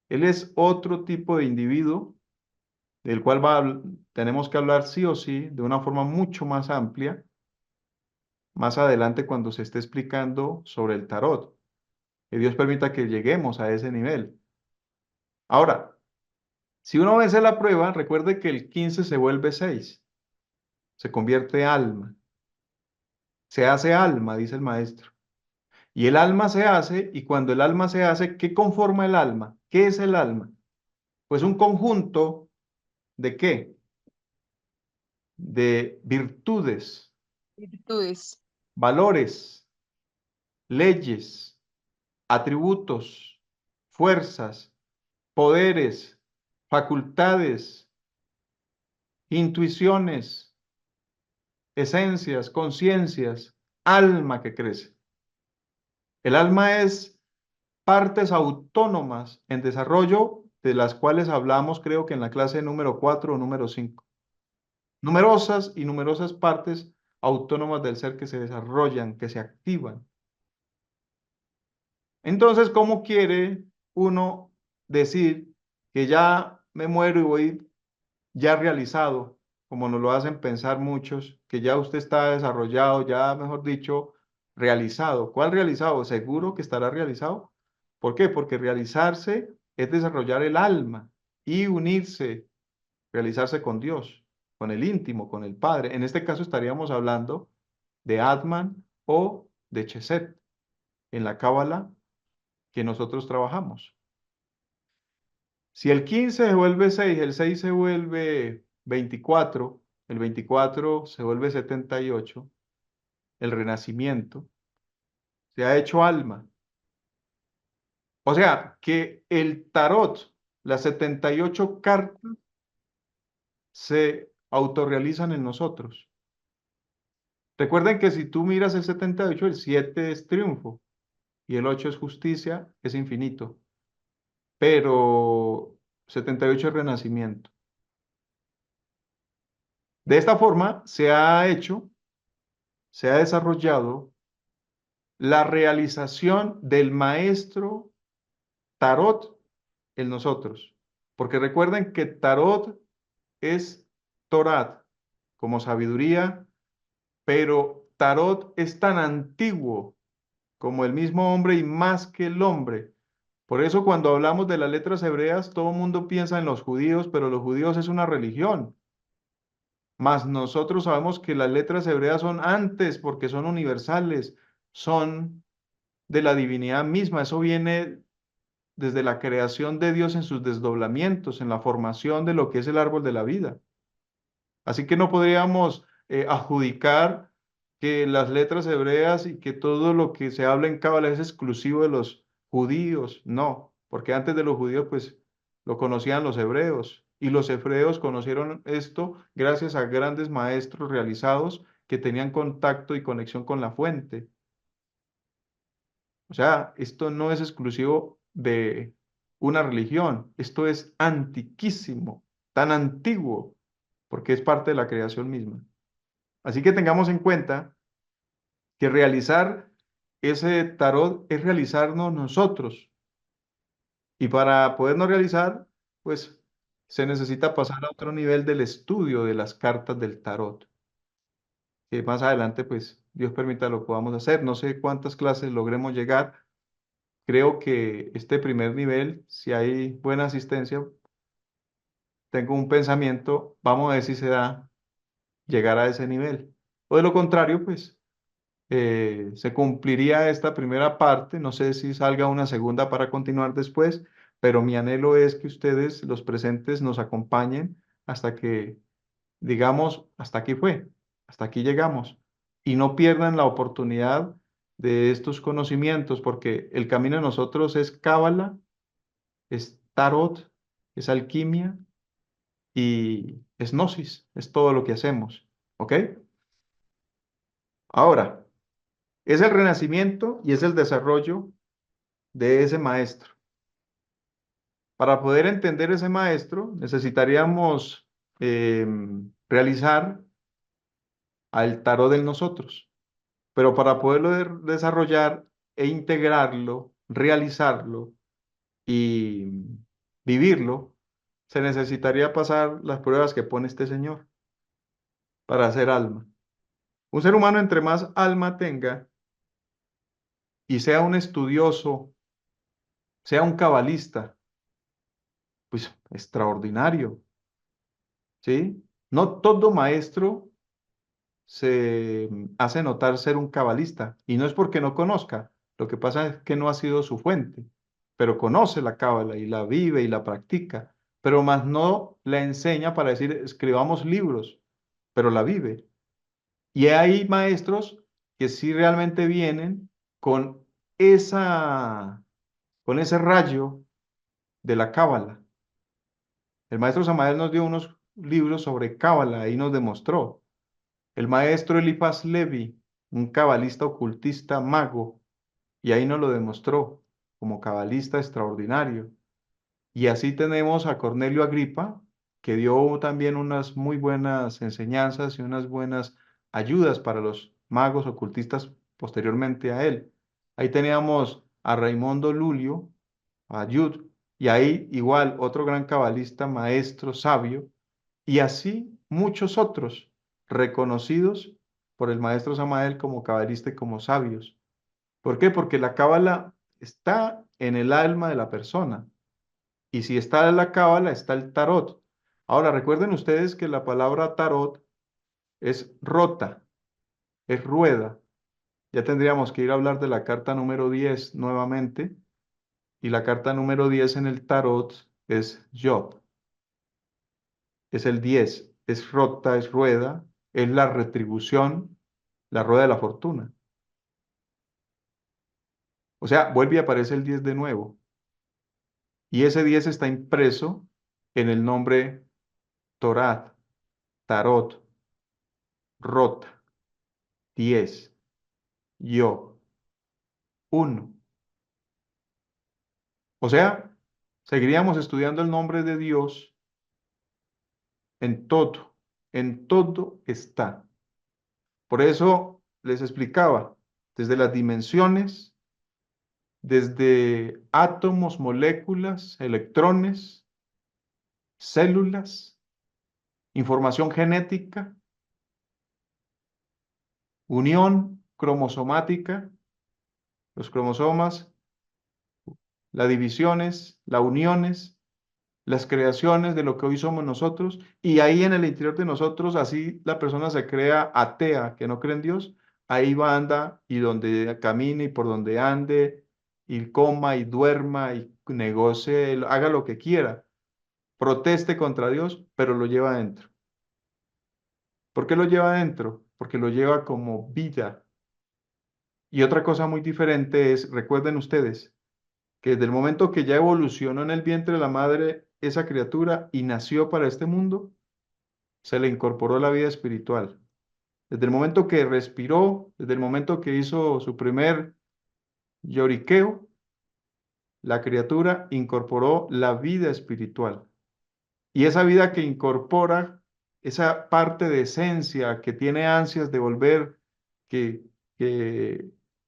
Speaker 1: Él es otro tipo de individuo del cual tenemos que hablar sí o sí de una forma mucho más amplia más adelante cuando se esté explicando sobre el tarot. Que Dios permita que lleguemos a ese nivel. Ahora, si uno vence la prueba, recuerde que el 15 se vuelve 6, se convierte alma, se hace alma, dice el maestro. Y el alma se hace, y cuando el alma se hace, ¿qué conforma el alma? ¿Qué es el alma? Pues un conjunto de ¿qué? De virtudes,
Speaker 4: Virtudes.
Speaker 1: valores, leyes, atributos, fuerzas, poderes, facultades, intuiciones, esencias, conciencias, alma que crece. El alma es partes autónomas en desarrollo de las cuales hablamos creo que en la clase número 4 o número 5. Numerosas y numerosas partes autónomas del ser que se desarrollan, que se activan. Entonces, ¿cómo quiere uno decir que ya me muero y voy ya realizado, como nos lo hacen pensar muchos, que ya usted está desarrollado, ya mejor dicho, realizado? ¿Cuál realizado? ¿Seguro que estará realizado? ¿Por qué? Porque realizarse es desarrollar el alma y unirse, realizarse con Dios, con el íntimo, con el Padre. En este caso estaríamos hablando de Atman o de Chesed en la Cábala que nosotros trabajamos. Si el 15 se vuelve 6, el 6 se vuelve 24, el 24 se vuelve 78, el renacimiento se ha hecho alma. O sea, que el tarot, las 78 cartas, se autorrealizan en nosotros. Recuerden que si tú miras el 78, el 7 es triunfo y el 8 es justicia, es infinito. Pero 78 es renacimiento. De esta forma se ha hecho, se ha desarrollado la realización del maestro tarot en nosotros. Porque recuerden que tarot es Torat como sabiduría, pero tarot es tan antiguo como el mismo hombre y más que el hombre. Por eso cuando hablamos de las letras hebreas, todo el mundo piensa en los judíos, pero los judíos es una religión. Mas nosotros sabemos que las letras hebreas son antes porque son universales, son de la divinidad misma. Eso viene desde la creación de Dios en sus desdoblamientos, en la formación de lo que es el árbol de la vida. Así que no podríamos adjudicar que las letras hebreas y que todo lo que se habla en Cábala es exclusivo de los judíos. No, porque antes de los judíos pues lo conocían los hebreos y los hebreos conocieron esto gracias a grandes maestros realizados que tenían contacto y conexión con la fuente. O sea, esto no es exclusivo de una religión, esto es antiquísimo, tan antiguo, porque es parte de la creación misma. Así que tengamos en cuenta que realizar ese tarot es realizarnos nosotros. Y para podernos realizar, pues se necesita pasar a otro nivel del estudio de las cartas del tarot, que más adelante, pues Dios permita lo podamos hacer. No sé cuántas clases logremos llegar. Creo que este primer nivel, si hay buena asistencia, tengo un pensamiento, vamos a ver si se da llegar a ese nivel. O de lo contrario, pues se cumpliría esta primera parte. No sé si salga una segunda para continuar después, pero mi anhelo es que ustedes, los presentes, nos acompañen hasta que digamos, hasta aquí fue, hasta aquí llegamos, y no pierdan la oportunidad de estos conocimientos, porque el camino de nosotros es cábala, es tarot, es alquimia y es gnosis, es todo lo que hacemos, ¿ok? Ahora, es el renacimiento y es el desarrollo de ese maestro. Para poder entender ese maestro, necesitaríamos realizar al tarot del nosotros. Pero para poderlo desarrollar e integrarlo, realizarlo y vivirlo, se necesitaría pasar las pruebas que pone este señor para hacer alma. Un ser humano, entre más alma tenga y sea un estudioso, sea un cabalista, pues extraordinario, ¿sí? No todo maestro se hace notar ser un cabalista, y no es porque no conozca, lo que pasa es que no ha sido su fuente, pero conoce la cábala y la vive y la practica, pero más no la enseña para decir escribamos libros, pero la vive. Y hay maestros que sí realmente vienen con esa, con ese rayo de la cábala. El maestro Samael nos dio unos libros sobre cábala y nos demostró. El maestro Elifaz Levi, un cabalista ocultista mago, y ahí nos lo demostró como cabalista extraordinario. Y así tenemos a Cornelio Agripa, que dio también unas muy buenas enseñanzas y unas buenas ayudas para los magos ocultistas posteriormente a él. Ahí teníamos a Raimundo Lulio, a Yud, y ahí igual otro gran cabalista, maestro, sabio, y así muchos otros reconocidos por el maestro Samael como cabalista y como sabios. ¿Por qué? Porque la cábala está en el alma de la persona. Y si está en la cábala, está el tarot. Ahora, recuerden ustedes que la palabra tarot es rota, es rueda. Ya tendríamos que ir a hablar de la carta número 10 nuevamente. Y la carta número 10 en el tarot es Job. Es el 10, es rota, es rueda, es la retribución, la rueda de la fortuna. O sea, vuelve y aparece el 10 de nuevo. Y ese 10 está impreso en el nombre Torat, Tarot, Rota, 10, Yo, 1. O sea, seguiríamos estudiando el nombre de Dios en todo está. Por eso les explicaba, desde las dimensiones, desde átomos, moléculas, electrones, células, información genética, unión cromosomática, los cromosomas, las divisiones, las uniones, las creaciones de lo que hoy somos nosotros, y ahí en el interior de nosotros, así la persona se crea atea, que no cree en Dios, ahí va, anda, y donde camine y por donde ande, y coma y duerma y negocie, haga lo que quiera, proteste contra Dios, pero lo lleva adentro. ¿Por qué lo lleva adentro? Porque lo lleva como vida. Y otra cosa muy diferente es, recuerden ustedes, que desde el momento que ya evolucionó en el vientre de la madre esa criatura y nació para este mundo, se le incorporó la vida espiritual. Desde el momento que respiró, desde el momento que hizo su primer lloriqueo, la criatura incorporó la vida espiritual. Y esa vida que incorpora, esa parte de esencia que tiene ansias de volver, que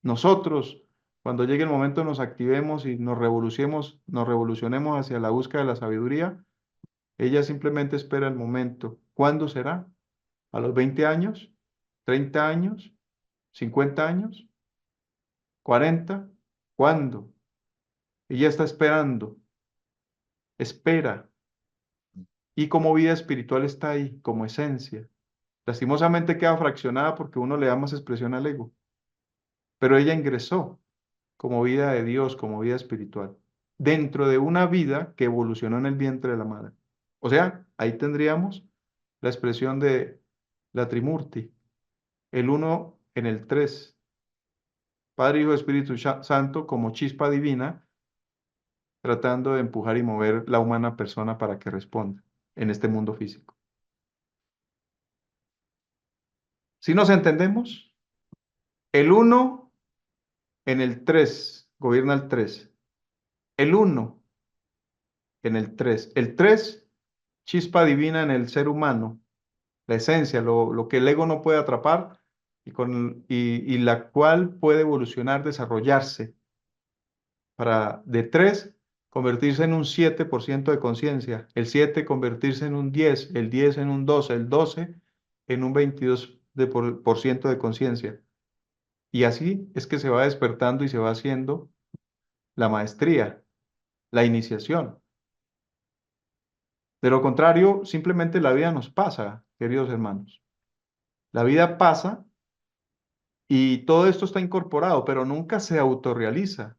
Speaker 1: nosotros, cuando llegue el momento, nos activemos y nos revolucionemos hacia la búsqueda de la sabiduría, ella simplemente espera el momento. ¿Cuándo será? ¿A los 20 años? ¿30 años? ¿50 años? ¿40? ¿Cuándo? Ella está esperando, espera. Y como vida espiritual está ahí, como esencia. Lastimosamente queda fraccionada porque uno le da más expresión al ego. pero ella ingresó como vida de Dios, como vida espiritual, dentro de una vida que evolucionó en el vientre de la madre. O sea, ahí tendríamos la expresión de la Trimurti, el uno en el tres, Padre, Hijo, Espíritu Santo como chispa divina, tratando de empujar y mover la humana persona para que responda en este mundo físico. Si nos entendemos, el uno en el 3 gobierna el 3, el uno en el 3, el 3 chispa divina en el ser humano, la esencia, lo que el ego no puede atrapar y la cual puede evolucionar, desarrollarse para de 3 convertirse en un 7% de conciencia, el 7 convertirse en un 10, el 10 en un 12, el 12 en un 22% de conciencia. Y así es que se va despertando y se va haciendo la maestría, la iniciación. De lo contrario, simplemente la vida nos pasa, queridos hermanos. La vida pasa y todo esto está incorporado, pero nunca se autorrealiza.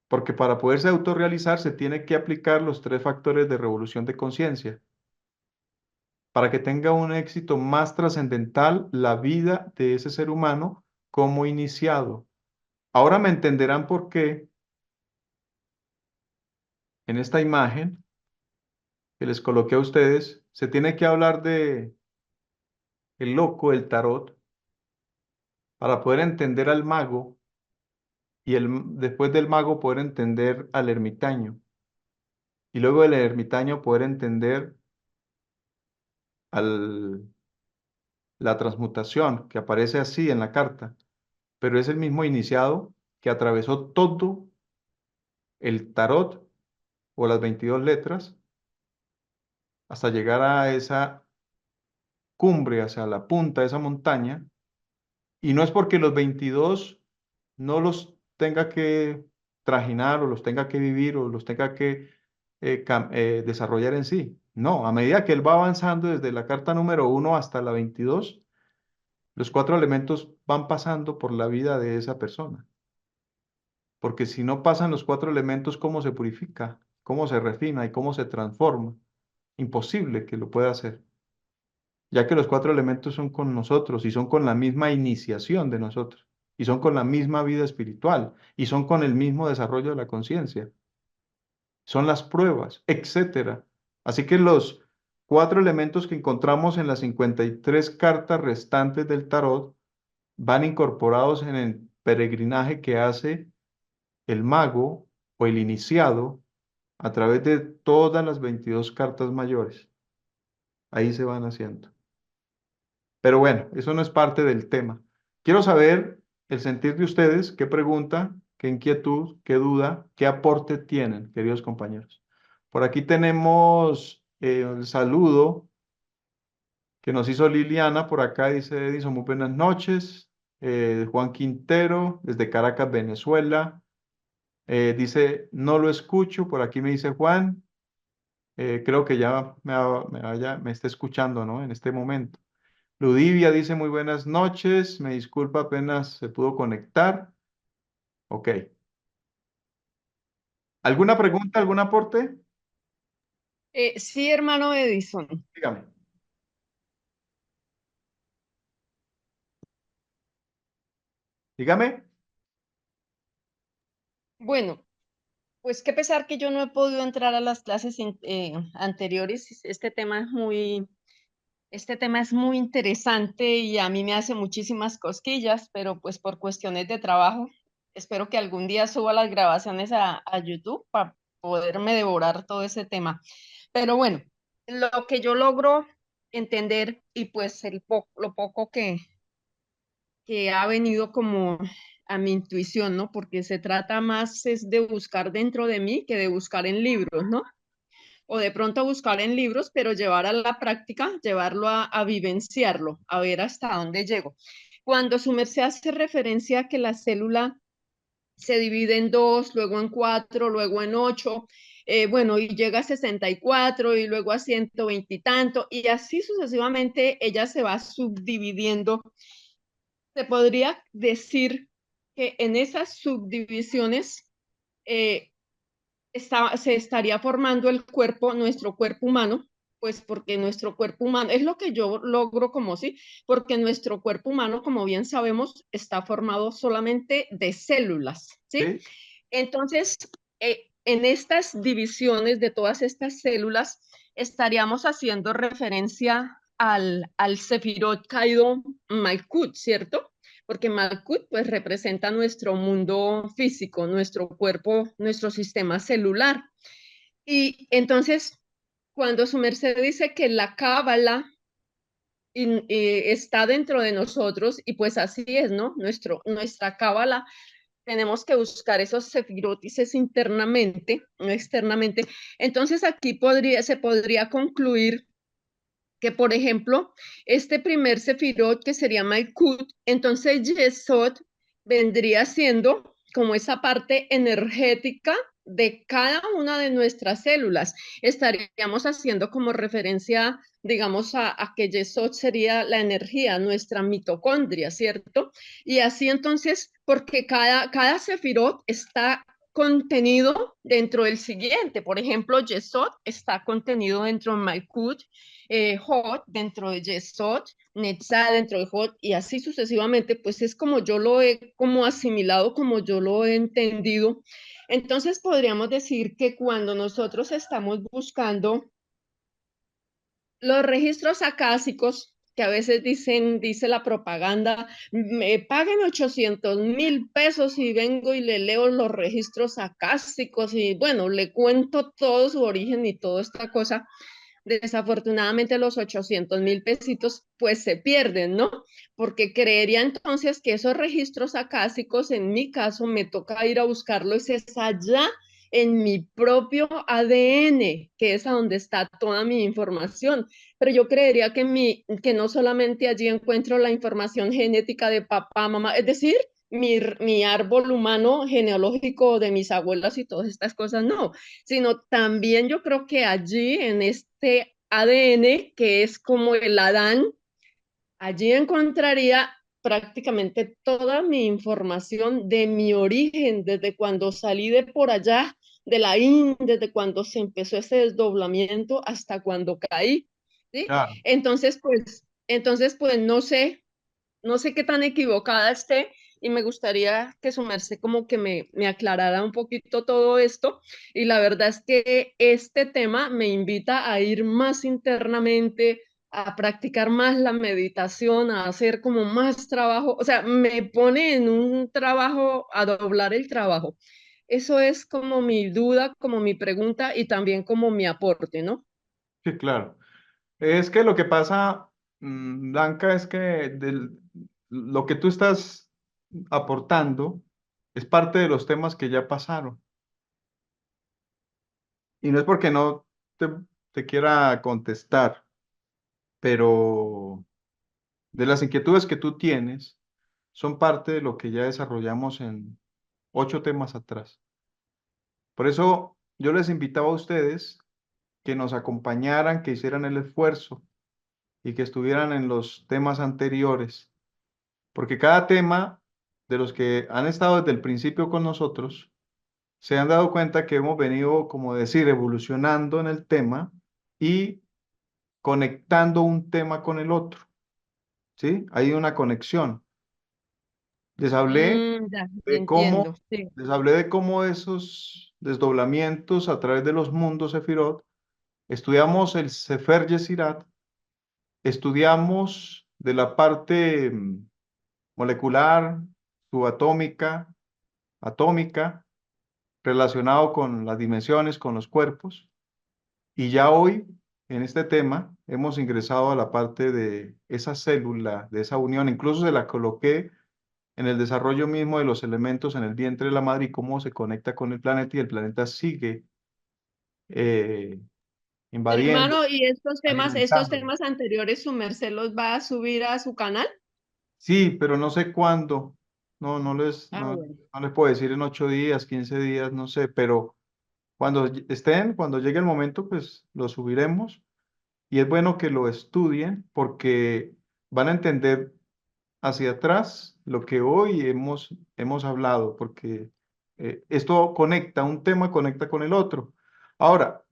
Speaker 1: Porque para poderse autorrealizar se tiene que aplicar los 3 factores de revolución de conciencia. Para que tenga un éxito más trascendental la vida de ese ser humano como iniciado. Ahora me entenderán por qué en esta imagen que les coloqué a ustedes se tiene que hablar de el loco, el tarot, para poder entender al mago y después del mago poder entender al ermitaño. Y luego del ermitaño poder entender al, la transmutación que aparece así en la carta, pero es el mismo iniciado que atravesó todo el tarot o las 22 letras hasta llegar a esa cumbre, hacia la punta de esa montaña. Y no es porque los 22 no los tenga que trajinar o los tenga que vivir o los tenga que desarrollar en sí. No, a medida que él va avanzando desde la carta número 1 hasta la 22, los 4 elementos van pasando por la vida de esa persona. Porque si no pasan los 4 elementos, ¿cómo se purifica? ¿Cómo se refina y cómo se transforma? Imposible que lo pueda hacer, ya que los 4 elementos son con nosotros y son con la misma iniciación de nosotros, y son con la misma vida espiritual, y son con el mismo desarrollo de la conciencia. Son las pruebas, etcétera. Así que los 4 elementos que encontramos en las 53 cartas restantes del tarot van incorporados en el peregrinaje que hace el mago o el iniciado a través de todas las 22 cartas mayores. Ahí se van haciendo. Pero bueno, eso no es parte del tema. Quiero saber el sentir de ustedes, qué pregunta, qué inquietud, qué duda, qué aporte tienen, queridos compañeros. Por aquí tenemos el saludo que nos hizo Liliana, por acá dice Edison, muy buenas noches. Juan Quintero, desde Caracas, Venezuela. Dice, no lo escucho, por aquí me dice Juan. Creo que ya me está escuchando, ¿no? En este momento. Ludivia dice muy buenas noches, me disculpa apenas se pudo conectar. Ok. ¿Alguna pregunta, algún aporte?
Speaker 4: Sí, hermano Edison.
Speaker 1: Dígame. Dígame.
Speaker 4: Bueno, pues qué pesar que yo no he podido entrar a las clases anteriores. Este tema es muy interesante y a mí me hace muchísimas cosquillas, pero pues por cuestiones de trabajo, espero que algún día suba las grabaciones a YouTube para poderme devorar todo ese tema. Pero bueno, lo que yo logro entender y pues lo poco que ha venido como a mi intuición, ¿no? Porque se trata más es de buscar dentro de mí que de buscar en libros, ¿no? O de pronto buscar en libros, pero llevar a la práctica, llevarlo a vivenciarlo, a ver hasta dónde llego. Cuando su merced hace referencia a que la célula se divide en 2, luego en 4, luego en 8, bueno, y llega a 64 y luego a 120 y tanto, y así sucesivamente ella se va subdividiendo se podría decir que en esas subdivisiones se estaría formando el cuerpo, nuestro cuerpo humano, pues porque nuestro cuerpo humano, es lo que yo logro como sí, porque nuestro cuerpo humano, como bien sabemos, está formado solamente de células, ¿sí?
Speaker 1: ¿Sí?
Speaker 4: Entonces, en estas divisiones de todas estas células, estaríamos haciendo referencia al Sefirot Caído Malkut, ¿cierto? Porque Malkut pues representa nuestro mundo físico, nuestro cuerpo, nuestro sistema celular. Y entonces, cuando su merced dice que la cábala está dentro de nosotros, y pues así es, ¿no? Nuestra cábala, tenemos que buscar esos sefirotices internamente, no externamente. Entonces aquí se podría concluir que, por ejemplo, este primer sefirot, que sería Malkut, entonces Yesod vendría siendo como esa parte energética de cada una de nuestras células. Estaríamos haciendo como referencia, digamos, a que Yesod sería la energía, nuestra mitocondria, ¿cierto? Y así entonces, porque cada sefirot está contenido dentro del siguiente. Por ejemplo, Yesod está contenido dentro de Malkut, Hot dentro de Yesod, Netzah dentro de Hot, y así sucesivamente, pues es como yo lo he como asimilado, como yo lo he entendido. Entonces podríamos decir que cuando nosotros estamos buscando los registros acásicos, que a veces dice la propaganda, me paguen 800.000 pesos y vengo y le leo los registros acásicos y bueno, le cuento todo su origen y toda esta cosa. Desafortunadamente los 800.000 pesitos pues se pierden, ¿no? Porque creería entonces que esos registros acásicos, en mi caso, me toca ir a buscarlos es allá en mi propio ADN, que es a donde está toda mi información. Pero yo creería que no solamente allí encuentro la información genética de papá, mamá, es decir, mi árbol humano genealógico de mis abuelas y todas estas cosas, no, sino también yo creo que allí en este ADN, que es como el Adán, allí encontraría prácticamente toda mi información de mi origen, desde cuando salí de por allá, de la India, desde cuando se empezó ese desdoblamiento hasta cuando caí, ¿sí?
Speaker 1: Claro.
Speaker 4: Entonces, pues no sé qué tan equivocada esté y me gustaría que su merced como que me aclarara un poquito todo esto. Y la verdad es que este tema me invita a ir más internamente, a practicar más la meditación, a hacer como más trabajo, o sea, me pone en un trabajo, a doblar el trabajo. Eso es como mi duda, como mi pregunta y también como mi aporte, ¿no?
Speaker 1: Sí, claro. Es que lo que pasa, Blanca, es que lo que tú estás aportando es parte de los temas que ya pasaron. Y no es porque no te, te quiera contestar, pero de las inquietudes que tú tienes son parte de lo que ya desarrollamos en 8 temas atrás. Por eso yo les invitaba a ustedes que nos acompañaran, que hicieran el esfuerzo y que estuvieran en los temas anteriores, porque cada tema de los que han estado desde el principio con nosotros, se han dado cuenta que hemos venido, como decir, evolucionando en el tema y conectando un tema con el otro, ¿sí? Hay una conexión. Les hablé
Speaker 4: Ya,
Speaker 1: de cómo,
Speaker 4: entiendo, sí.
Speaker 1: les hablé de cómo esos desdoblamientos a través de los mundos Sefirot, estudiamos el Sefer Yesirat, estudiamos de la parte molecular, subatómica, atómica, relacionado con las dimensiones, con los cuerpos. Y ya hoy, en este tema, hemos ingresado a la parte de esa célula, de esa unión. Incluso se la coloqué en el desarrollo mismo de los elementos en el vientre de la madre y cómo se conecta con el planeta y el planeta sigue eh, invadiendo,
Speaker 4: Hermano, ¿y estos
Speaker 1: alimentándolo.
Speaker 4: temas anteriores, su merced los va a subir a su canal?
Speaker 1: Sí, pero no sé cuándo. No,
Speaker 4: Ah, bueno.
Speaker 1: no les puedo decir en 8 días, 15 días, no sé, pero cuando estén, cuando llegue el momento, pues lo subiremos. Y es bueno que lo estudien porque van a entender hacia atrás lo que hoy hemos hablado, porque esto conecta, un tema conecta con el otro. Ahora,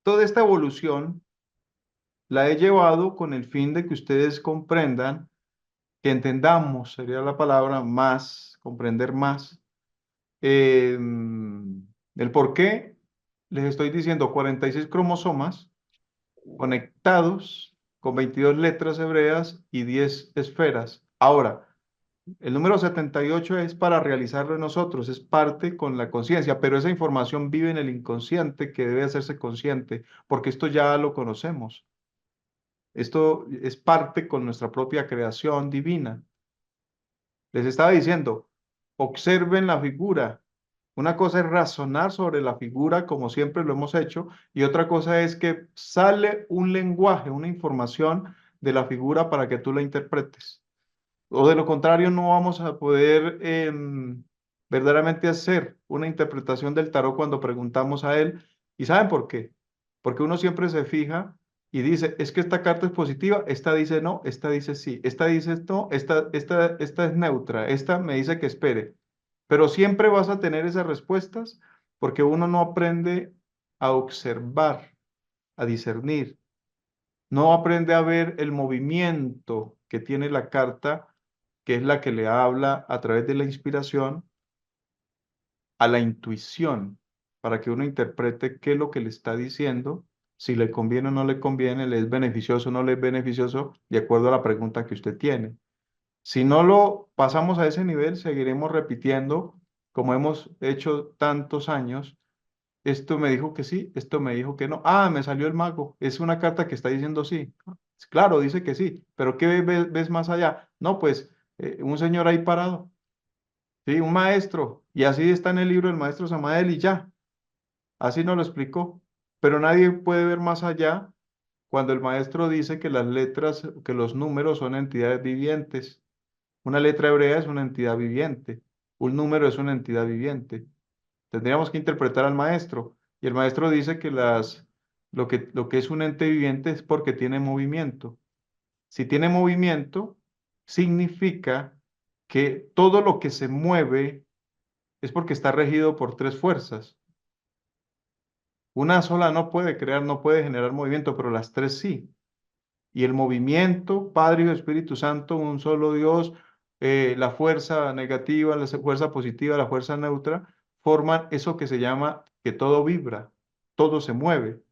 Speaker 1: toda esta evolución la he llevado con el fin de que ustedes comprendan, que entendamos, sería la palabra más, comprender más, el por qué les estoy diciendo 46 cromosomas conectados con 22 letras hebreas y 10 esferas. Ahora, el número 78 es para realizarlo en nosotros, es parte con la conciencia, pero esa información vive en el inconsciente que debe hacerse consciente, porque esto ya lo conocemos. Esto es parte con nuestra propia creación divina. Les estaba diciendo, observen la figura. Una cosa es razonar sobre la figura como siempre lo hemos hecho y otra cosa es que sale un lenguaje, una información de la figura para que tú la interpretes. O de lo contrario, no vamos a poder verdaderamente hacer una interpretación del tarot cuando preguntamos a él. ¿Y saben por qué? Porque uno siempre se fija y dice, es que esta carta es positiva, esta dice no, esta dice sí, esta dice no, esta es neutra, esta me dice que espere. Pero siempre vas a tener esas respuestas porque uno no aprende a observar, a discernir, no aprende a ver el movimiento que tiene la carta, que es la que le habla a través de la inspiración a la intuición, para que uno interprete qué es lo que le está diciendo, si le conviene o no le conviene, le es beneficioso o no le es beneficioso, de acuerdo a la pregunta que usted tiene. Si no lo pasamos a ese nivel, seguiremos repitiendo, como hemos hecho tantos años, esto me dijo que sí, esto me dijo que no. Ah, me salió el mago. Es una carta que está diciendo sí. Claro, dice que sí, pero ¿qué ves más allá? No, pues un señor ahí parado, sí, un maestro. Y así está en el libro del maestro Samael y ya. Así nos lo explicó. Pero nadie puede ver más allá cuando el maestro dice que las letras, que los números son entidades vivientes. Una letra hebrea es una entidad viviente. Un número es una entidad viviente. Tendríamos que interpretar al maestro. Y el maestro dice que lo que es un ente viviente es porque tiene movimiento. Si tiene movimiento, significa que todo lo que se mueve es porque está regido por tres fuerzas. Una sola no puede crear, no puede generar movimiento, pero las tres sí. Y el movimiento, Padre y Espíritu Santo, un solo Dios, la fuerza negativa, la fuerza positiva, la fuerza neutra, forman eso que se llama que todo vibra, todo se mueve.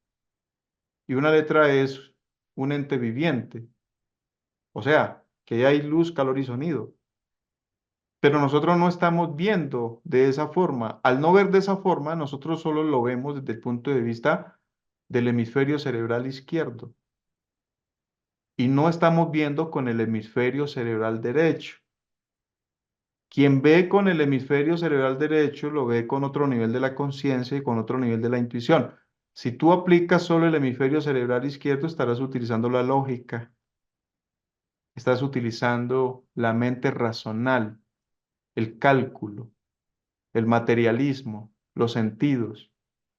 Speaker 1: Y una letra es un ente viviente, o sea, que hay luz, calor y sonido. Pero nosotros no estamos viendo de esa forma. Al no ver de esa forma, nosotros solo lo vemos desde el punto de vista del hemisferio cerebral izquierdo. Y no estamos viendo con el hemisferio cerebral derecho. Quien ve con el hemisferio cerebral derecho lo ve con otro nivel de la conciencia y con otro nivel de la intuición. Si tú aplicas solo el hemisferio cerebral izquierdo, estarás utilizando la lógica, estás utilizando la mente racional, el cálculo, el materialismo, los sentidos,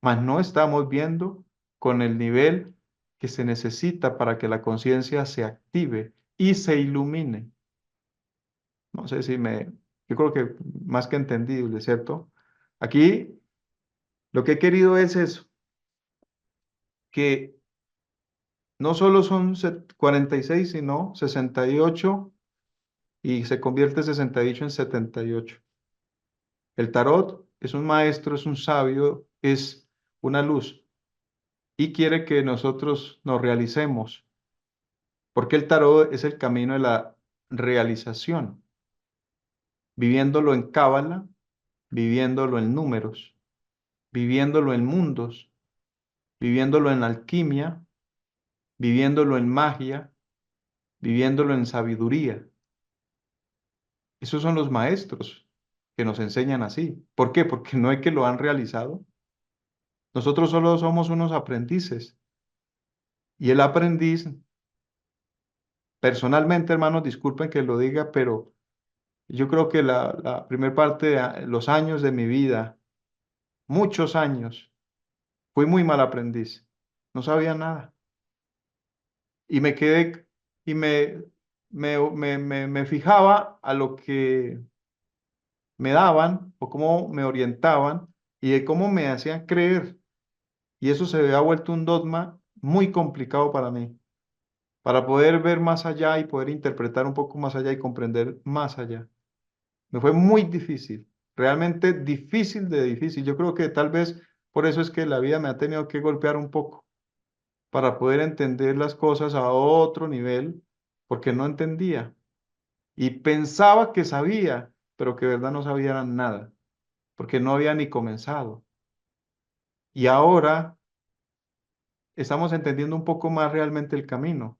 Speaker 1: mas no estamos viendo con el nivel que se necesita para que la conciencia se active y se ilumine. No sé si yo creo que más que entendible, ¿cierto? Aquí lo que he querido es eso, que no solo son 46, sino 68 y se convierte 68 en 78. El tarot es un maestro, es un sabio, es una luz y quiere que nosotros nos realicemos, porque el tarot es el camino de la realización, viviéndolo en cábala, viviéndolo en números, viviéndolo en mundos, viviéndolo en alquimia, viviéndolo en magia, viviéndolo en sabiduría. Esos son los maestros que nos enseñan así. ¿Por qué? Porque no es que lo han realizado. Nosotros solo somos unos aprendices. Y el aprendiz, personalmente, hermanos, disculpen que lo diga, pero yo creo que la primera parte de los años de mi vida, muchos años, fui muy mal aprendiz. No sabía nada. Y me quedé, y me me fijaba a lo que me daban o cómo me orientaban y de cómo me hacían creer. Y eso se había vuelto un dogma muy complicado para mí, para poder ver más allá y poder interpretar un poco más allá y comprender más allá. Me fue muy difícil, realmente difícil de difícil. Yo creo que tal vez por eso es que la vida me ha tenido que golpear un poco para poder entender las cosas a otro nivel, porque no entendía. Y pensaba que sabía, pero que de verdad no sabía nada, porque no había ni comenzado. Y ahora estamos entendiendo un poco más realmente el camino.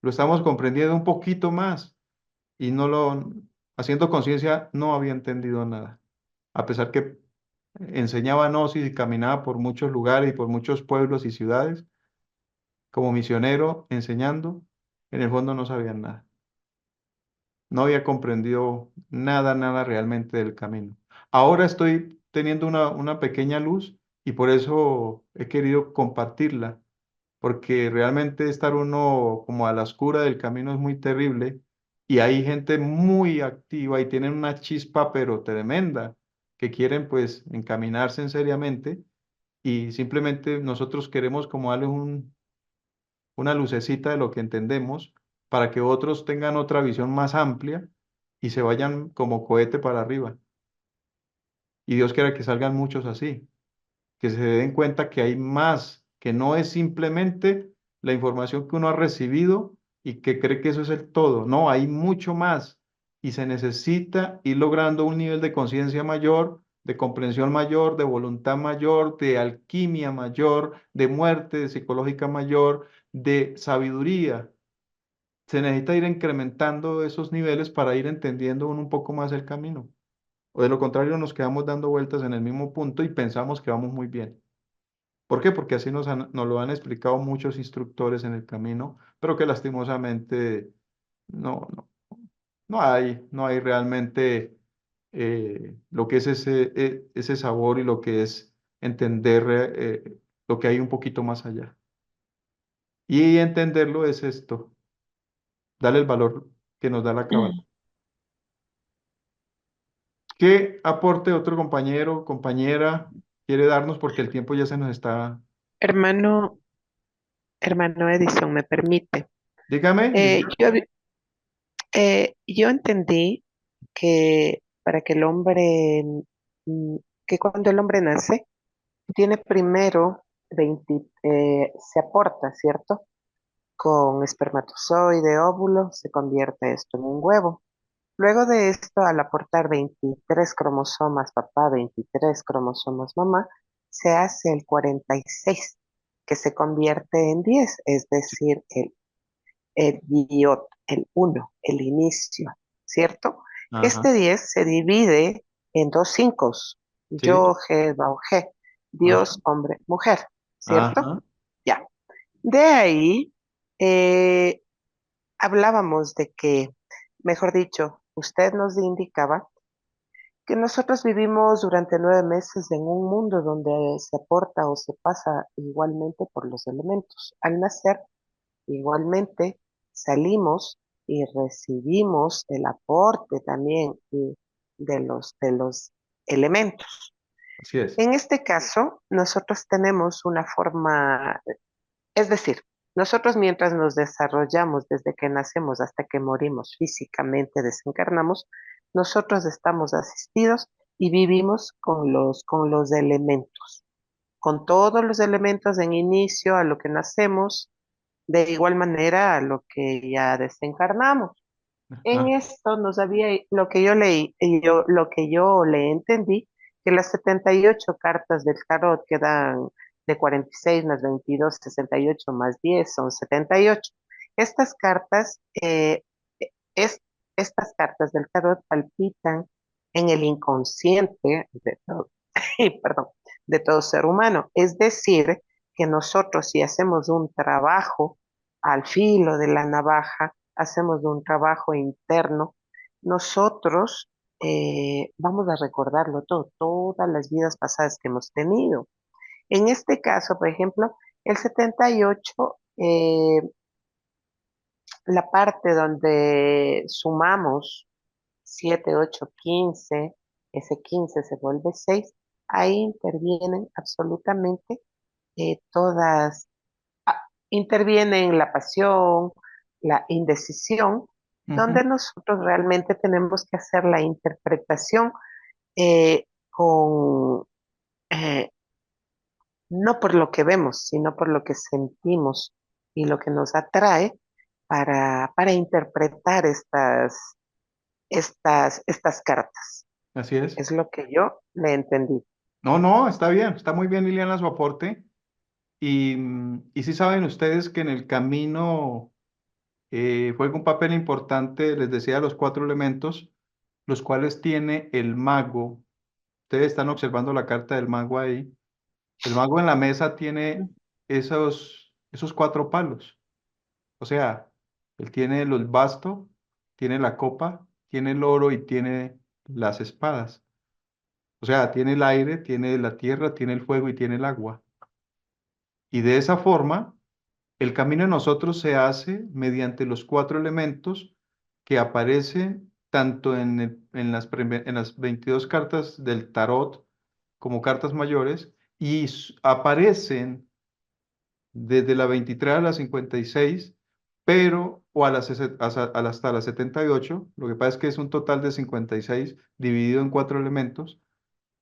Speaker 1: Lo estamos comprendiendo un poquito más y haciendo conciencia, no había entendido nada. A pesar que enseñaba gnosis y caminaba por muchos lugares y por muchos pueblos y ciudades, como misionero enseñando, en el fondo no sabía nada. No había comprendido nada, nada realmente del camino. Ahora estoy teniendo una pequeña luz y por eso he querido compartirla, porque realmente estar uno como a la oscura del camino es muy terrible y hay gente muy activa y tienen una chispa pero tremenda que quieren pues encaminarse en seriamente y simplemente nosotros queremos como darle una lucecita de lo que entendemos para que otros tengan otra visión más amplia y se vayan como cohete para arriba. Y Dios quiera que salgan muchos así, que se den cuenta que hay más, que no es simplemente la información que uno ha recibido y que cree que eso es el todo. No, hay mucho más y se necesita ir logrando un nivel de conciencia mayor, de comprensión mayor, de voluntad mayor, de alquimia mayor, de muerte psicológica mayor, de sabiduría. Se necesita ir incrementando esos niveles para ir entendiendo un poco más el camino. O de lo contrario, nos quedamos dando vueltas en el mismo punto y pensamos que vamos muy bien. ¿Por qué? Porque así nos lo han explicado muchos instructores en el camino, pero que lastimosamente no, no, no hay realmente lo que es ese sabor y lo que es entender lo que hay un poquito más allá. Y entenderlo es esto, darle el valor que nos da la cábala. ¿Qué aporte otro compañero, compañera quiere darnos? Porque el tiempo ya se nos está...
Speaker 5: Hermano, hermano Edison, ¿me permite?
Speaker 1: Dígame,
Speaker 5: Eh, yo, yo entendí que para que el hombre, mm, que cuando el hombre nace, tiene primero 20, se aporta, ¿cierto? Con espermatozoide, óvulo, se convierte esto en un huevo. Luego de esto, al aportar 23 cromosomas papá, 23 cromosomas mamá, se hace el 46, que se convierte en 10, es decir, el iot, el uno, el inicio, ¿cierto?
Speaker 1: ajá,
Speaker 5: Este 10 se divide en dos cinco,
Speaker 1: sí,
Speaker 5: yo, G, Bau, G,
Speaker 1: ajá,
Speaker 5: Dios, hombre, mujer, ¿cierto?
Speaker 1: ajá,
Speaker 5: Ya. De ahí, eh, hablábamos de que, mejor dicho, usted nos indicaba que nosotros vivimos durante 9 meses en un mundo donde se aporta o se pasa igualmente por los elementos. Al nacer, igualmente, salimos y recibimos el aporte también de los elementos.
Speaker 1: así es.
Speaker 5: En este caso, nosotros tenemos una forma, es decir, nosotros mientras nos desarrollamos desde que nacemos hasta que morimos físicamente, desencarnamos, nosotros estamos asistidos y vivimos con los elementos, con todos los elementos en inicio a lo que nacemos, de igual manera a lo que ya desencarnamos. En
Speaker 1: Ajá,
Speaker 5: esto nos había, lo que yo leí, lo que yo le entendí, que las 78 cartas del tarot que dan de 46 más 22, 68 más 10 son 78. Estas cartas, es, estas cartas del tarot palpitan en el inconsciente de todo, perdón, de todo ser humano. Es decir, que nosotros si hacemos un trabajo al filo de la navaja, hacemos un trabajo interno, nosotros vamos a recordarlo todo, todas las vidas pasadas que hemos tenido. En este caso, por ejemplo, el 78 la parte donde sumamos 7, 8, 15, ese 15 se vuelve 6, ahí intervienen absolutamente todas, ah, intervienen la pasión, la indecisión,
Speaker 1: Ujú.
Speaker 5: donde nosotros realmente tenemos que hacer la interpretación con, eh, no por lo que vemos, sino por lo que sentimos y lo que nos atrae para interpretar estas cartas.
Speaker 1: Así es.
Speaker 5: Es lo que yo le entendí.
Speaker 1: No, no, está bien, está muy bien, Liliana, su aporte. Y sí saben ustedes que en el camino juega un papel importante, les decía, los cuatro elementos, los cuales tiene el mago. Ustedes están observando la carta del mago ahí. El mago en la mesa tiene esos cuatro palos. O sea, él tiene el basto, tiene la copa, tiene el oro y tiene las espadas. O sea, tiene el aire, tiene la tierra, tiene el fuego y tiene el agua. Y de esa forma, el camino de nosotros se hace mediante los cuatro elementos que aparecen tanto en las 22 cartas del tarot como cartas mayores y aparecen desde la 23 a la 56, pero, o a las, hasta las 78. Lo que pasa es que es un total de 56 dividido en cuatro elementos,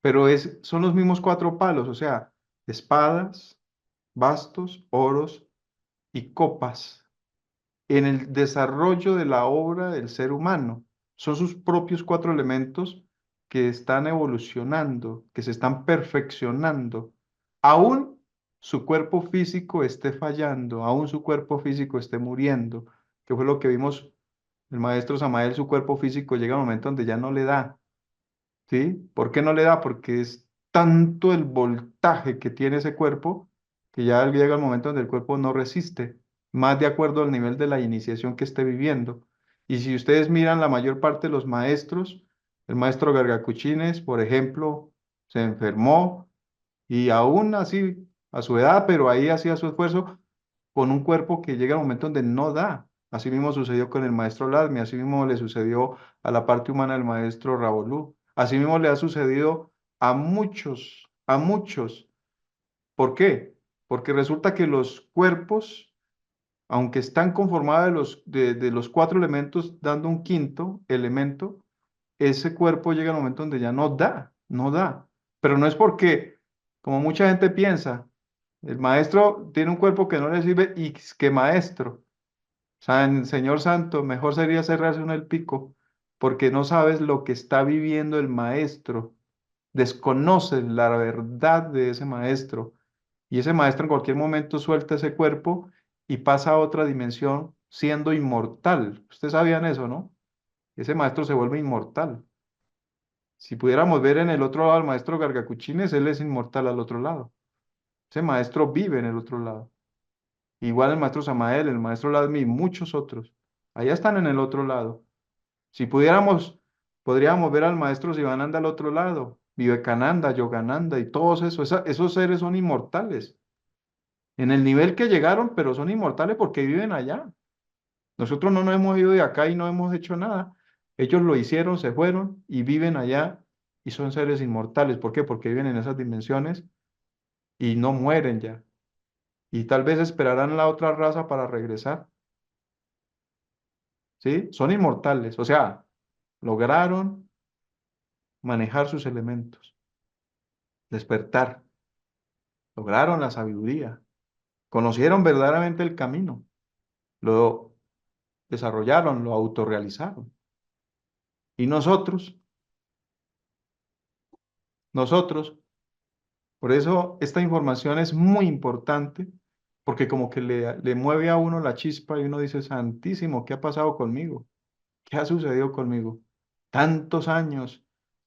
Speaker 1: pero son los mismos cuatro palos, o sea, espadas, bastos, oros y copas en el desarrollo de la obra del ser humano. Son sus propios cuatro elementos que están evolucionando, que se están perfeccionando. Aún su cuerpo físico esté fallando, aún su cuerpo físico esté muriendo, que fue lo que vimos el maestro Samael, su cuerpo físico llega a un momento donde ya no le da. ¿Sí? ¿Por qué no le da? Porque es tanto el voltaje que tiene ese cuerpo que ya llega el momento donde el cuerpo no resiste, más de acuerdo al nivel de la iniciación que esté viviendo. Y si ustedes miran la mayor parte de los maestros, el maestro Gargacuchines, por ejemplo, se enfermó y aún así, a su edad, pero ahí hacía su esfuerzo con un cuerpo que llega a un momento donde no da. Así mismo sucedió con el maestro Lasmi, así mismo le sucedió a la parte humana del maestro Rabolú, así mismo le ha sucedido a muchos, a muchos. ¿Por qué? Porque resulta que los cuerpos, aunque están conformados de los cuatro elementos, dando un quinto elemento, ese cuerpo llega a un momento donde ya no da, no da. Pero no es porque, como mucha gente piensa, el maestro tiene un cuerpo que no le sirve y que maestro. Señor Santo, mejor sería cerrarse uno el pico, porque no sabes lo que está viviendo el maestro. Desconoces la verdad de ese maestro. Y ese maestro en cualquier momento suelta ese cuerpo y pasa a otra dimensión siendo inmortal. Ustedes sabían eso, ¿no? Ese maestro se vuelve inmortal. Si pudiéramos ver en el otro lado al maestro Gargacuchines, él es inmortal al otro lado. Ese maestro vive en el otro lado. Igual el maestro Samael, el maestro Ladmi y muchos otros. Allá están en el otro lado. Si pudiéramos, podríamos ver al maestro Sivananda al otro lado, Vivekananda, Yogananda y todos esos seres son inmortales. En el nivel que llegaron, pero son inmortales porque viven allá. Nosotros no nos hemos ido de acá y no hemos hecho nada. Ellos lo hicieron, se fueron y viven allá y son seres inmortales. ¿Por qué? Porque viven en esas dimensiones y no mueren ya. Y tal vez esperarán la otra raza para regresar. ¿Sí? Son inmortales. O sea, lograron manejar sus elementos, despertar, lograron la sabiduría, conocieron verdaderamente el camino, lo desarrollaron, lo autorrealizaron. Y nosotros, por eso esta información es muy importante, porque como que le mueve a uno la chispa y uno dice, Santísimo, ¿qué ha pasado conmigo? ¿Qué ha sucedido conmigo? Tantos años,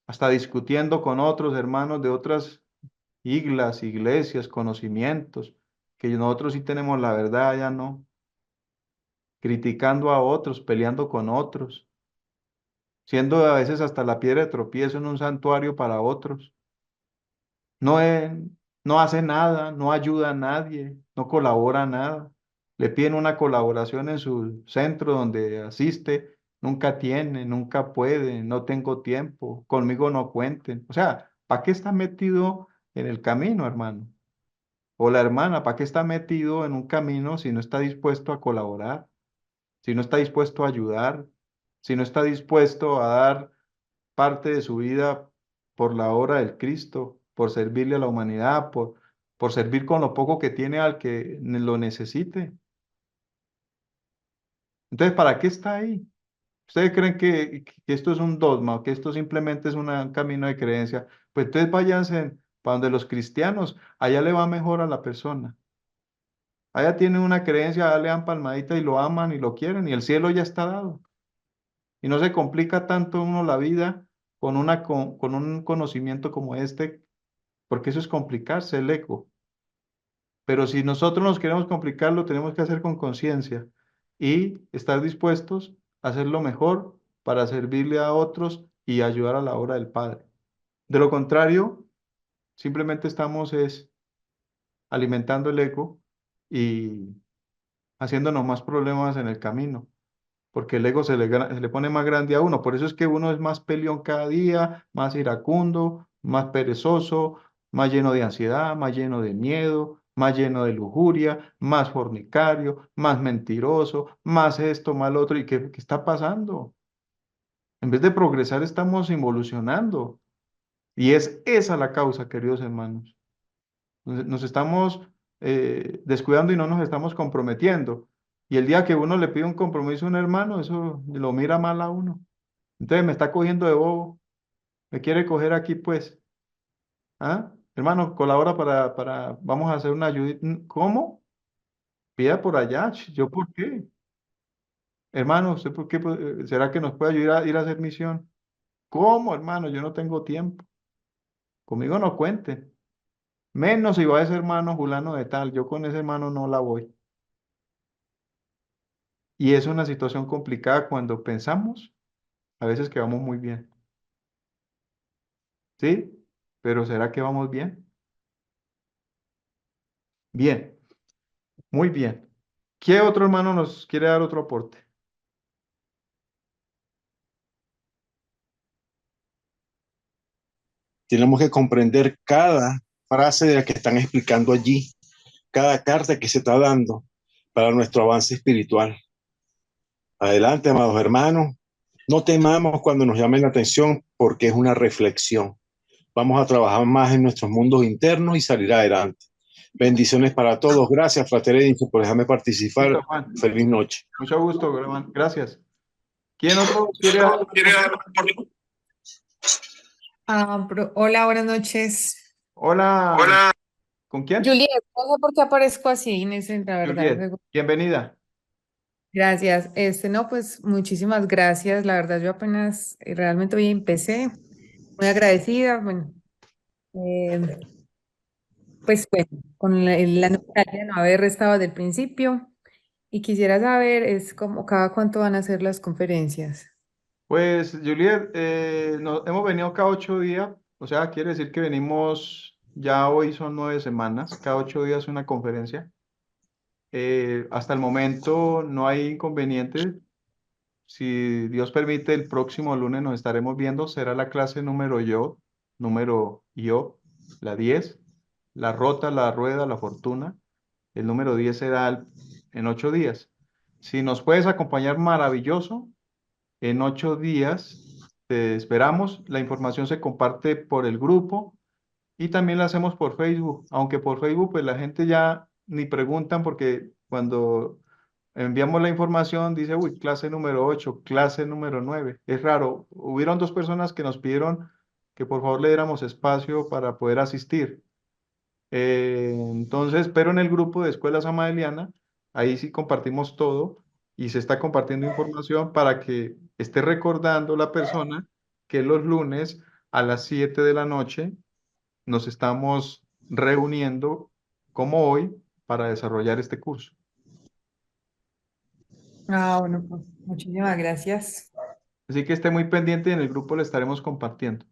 Speaker 1: hasta discutiendo con otros hermanos de otras iglesias, conocimientos, que nosotros sí tenemos la verdad, ya no, criticando a otros, peleando con otros, siendo a veces hasta la piedra de tropiezo en un santuario para otros. No, no hace nada, no ayuda a nadie, no colabora a nada. le piden una colaboración en su centro donde asiste, nunca tiene, nunca puede, no tengo tiempo, conmigo no cuenten. O sea, ¿para qué está metido en el camino, hermano? O la hermana, ¿para qué está metido en un camino si no está dispuesto a colaborar, si no está dispuesto a ayudar, si no está dispuesto a dar parte de su vida por la obra del Cristo, por servirle a la humanidad, por servir con lo poco que tiene al que lo necesite? Entonces, ¿para qué está ahí? ¿Ustedes creen que esto es un dogma o que esto simplemente es un camino de creencia? Pues entonces váyanse para donde los cristianos, allá le va mejor a la persona. Allá tienen una creencia, allá le dan palmadita y lo aman y lo quieren y el cielo ya está dado. Y no se complica tanto uno la vida con un conocimiento como este, porque eso es complicarse el ego. Pero si nosotros nos queremos complicar, lo tenemos que hacer con conciencia y estar dispuestos a hacerlo mejor para servirle a otros y ayudar a la obra del Padre. De lo contrario, simplemente estamos alimentando el ego y haciéndonos más problemas en el camino, porque el ego se le pone más grande a uno. Por eso es que uno es más peleón cada día, más iracundo, más perezoso, más lleno de ansiedad, más lleno de miedo, más lleno de lujuria, más fornicario, más mentiroso, más esto, más lo otro. ¿Y qué está pasando? En vez de progresar, estamos involucionando. Y es esa la causa, queridos hermanos. Nos estamos descuidando y no nos estamos comprometiendo. Y el día que uno le pide un compromiso a un hermano, eso lo mira mal a uno. Entonces me está cogiendo de bobo, me quiere coger aquí, pues. ¿Ah? Hermano, colabora vamos a hacer una ayuda. ¿Cómo? Pida por allá. ¿Yo por qué? Hermano, ¿usted por qué? ¿Será que nos puede ayudar a ir a hacer misión? ¿Cómo, hermano? Yo no tengo tiempo. Conmigo no cuente. Menos si va ese hermano fulano de tal. Yo con ese hermano no la voy. Y es una situación complicada cuando pensamos a veces que vamos muy bien. ¿Sí? Pero ¿será que vamos bien? Bien, muy bien. ¿Qué otro hermano nos quiere dar otro aporte?
Speaker 6: Tenemos que comprender cada frase de la que están explicando allí, cada carta que se está dando para nuestro avance espiritual. Adelante, amados hermanos. No temamos cuando nos llamen la atención porque es una reflexión. Vamos a trabajar más en nuestros mundos internos y salir adelante. Bendiciones para todos. Gracias, Frater Edinson, por dejarme participar.
Speaker 1: Listo, Juan.
Speaker 6: Feliz noche.
Speaker 1: Mucho gusto, hermano. Gracias. ¿Quién otro quiere dar?
Speaker 7: Hola, buenas noches.
Speaker 1: Hola.
Speaker 8: Hola,
Speaker 1: ¿Con quién?
Speaker 7: Juliet, no sé por qué aparezco así, Inés, la verdad.
Speaker 1: Juliet. Bienvenida.
Speaker 7: Gracias. No, pues muchísimas gracias. La verdad, yo apenas realmente hoy empecé. Muy agradecida. Bueno, eh, pues bueno, con la nostalgia de no haber estado del principio. Y quisiera saber, es como cada cuánto van a ser las conferencias.
Speaker 1: Pues, Juliet, hemos venido cada 8 días, o sea, quiere decir que venimos, ya hoy son 9 semanas, cada 8 días una conferencia. Hasta el momento no hay inconveniente. Si Dios permite, el próximo lunes nos estaremos viendo. Será la clase número yo, la 10, la rota, la rueda, la fortuna. El número 10 será en 8 días. Si nos puedes acompañar, maravilloso. En 8 días te esperamos. La información se comparte por el grupo y también la hacemos por Facebook. Aunque por Facebook, pues la gente ya ni preguntan porque cuando enviamos la información, dice, uy, clase número 8, clase número 9. Es raro. Hubieron 2 personas que nos pidieron que por favor le diéramos espacio para poder asistir. Entonces, pero en el grupo de Escuela Samadeliana, ahí sí compartimos todo y se está compartiendo información para que esté recordando la persona que los lunes a las 7 de la noche nos estamos reuniendo como hoy para desarrollar este curso.
Speaker 7: Bueno, pues muchísimas gracias.
Speaker 1: Así que esté muy pendiente y en el grupo le estaremos compartiendo.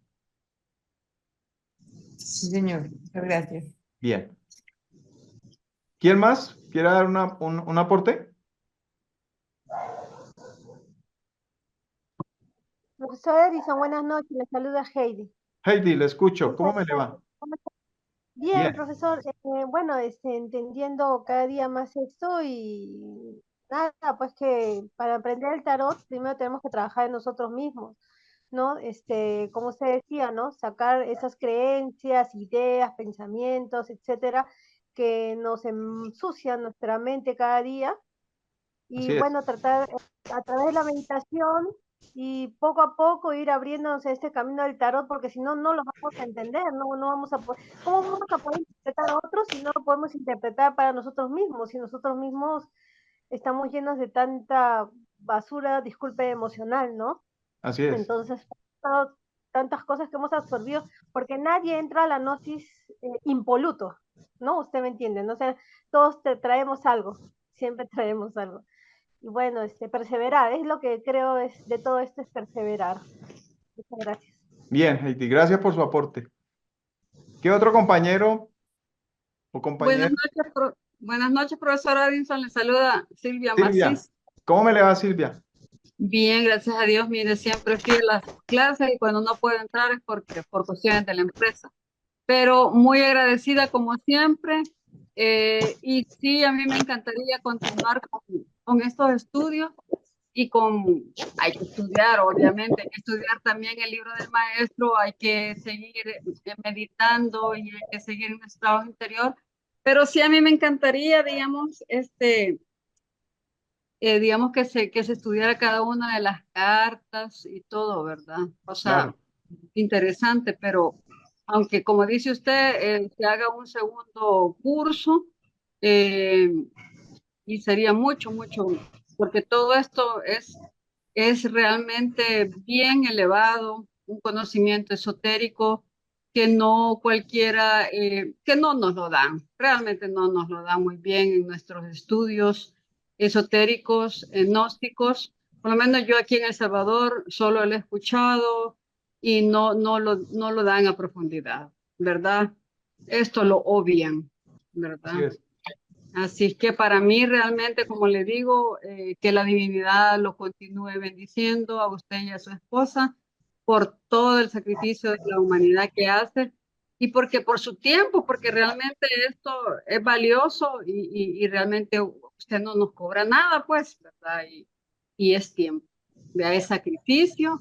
Speaker 7: Sí, señor. Muchas gracias.
Speaker 1: Bien. ¿Quién más quiere dar un aporte?
Speaker 8: Profesor Edison, buenas noches. Le saluda Heidi.
Speaker 1: Heidi, le escucho. ¿Cómo me le va?
Speaker 8: ¿Cómo está? Bien,
Speaker 1: Bien.
Speaker 8: profesor. Bueno, entendiendo cada día más esto y nada, pues que para aprender el tarot primero tenemos que trabajar en nosotros mismos, ¿no? Como se decía, ¿no? Sacar esas creencias, ideas, pensamientos, etcétera, que nos ensucian nuestra mente cada día y
Speaker 1: Así es.
Speaker 8: bueno, tratar a través de la meditación y poco a poco ir abriéndonos a este camino del tarot, porque si no, no lo vamos a entender, no vamos a poder, ¿cómo vamos a poder interpretar a otros si no lo podemos interpretar para nosotros mismos? Si nosotros mismos estamos llenos de tanta basura, disculpe, emocional, ¿no?
Speaker 1: Así es.
Speaker 8: Entonces, tantas cosas que hemos absorbido, porque nadie entra a la gnosis impoluto, ¿no? Usted me entiende, ¿no? O sea, todos traemos algo, siempre traemos algo. Y bueno, perseverar, es lo que creo es de todo esto es perseverar. Muchas gracias.
Speaker 1: Bien, Heidi, gracias por su aporte. ¿Qué otro compañero o compañera?
Speaker 9: Buenas noches, profesor Edison. Le saluda Silvia
Speaker 1: Silvia,
Speaker 9: Macís.
Speaker 1: ¿cómo me le va, Silvia?
Speaker 9: Bien, gracias a Dios. Mire, siempre fui a las clases y cuando no puedo entrar es porque por cuestiones de la empresa. Pero muy agradecida como siempre. Y sí, a mí me encantaría continuar con estos estudios y hay que estudiar, obviamente, hay que estudiar también el libro del maestro, hay que seguir meditando y hay que seguir en nuestro trabajo interior. Pero sí, a mí me encantaría, digamos que se estudiara cada una de las cartas y todo, ¿verdad? O sea,
Speaker 1: Claro.
Speaker 9: interesante, pero aunque como dice usted, se haga un segundo curso y sería mucho, porque todo esto es realmente bien elevado, un conocimiento esotérico que no cualquiera, que no nos lo dan, realmente no nos lo dan muy bien en nuestros estudios esotéricos, gnósticos. Por lo menos yo aquí en El Salvador solo lo he escuchado y no lo dan a profundidad, ¿verdad? Esto lo obvian, ¿verdad?
Speaker 1: Así es.
Speaker 9: Así es que para mí realmente, como le digo, que la divinidad lo continúe bendiciendo a usted y a su esposa por todo el sacrificio de la humanidad que hace y porque por su tiempo, porque realmente esto es valioso y realmente usted no nos cobra nada, pues, ¿verdad? Y es tiempo, vea, es sacrificio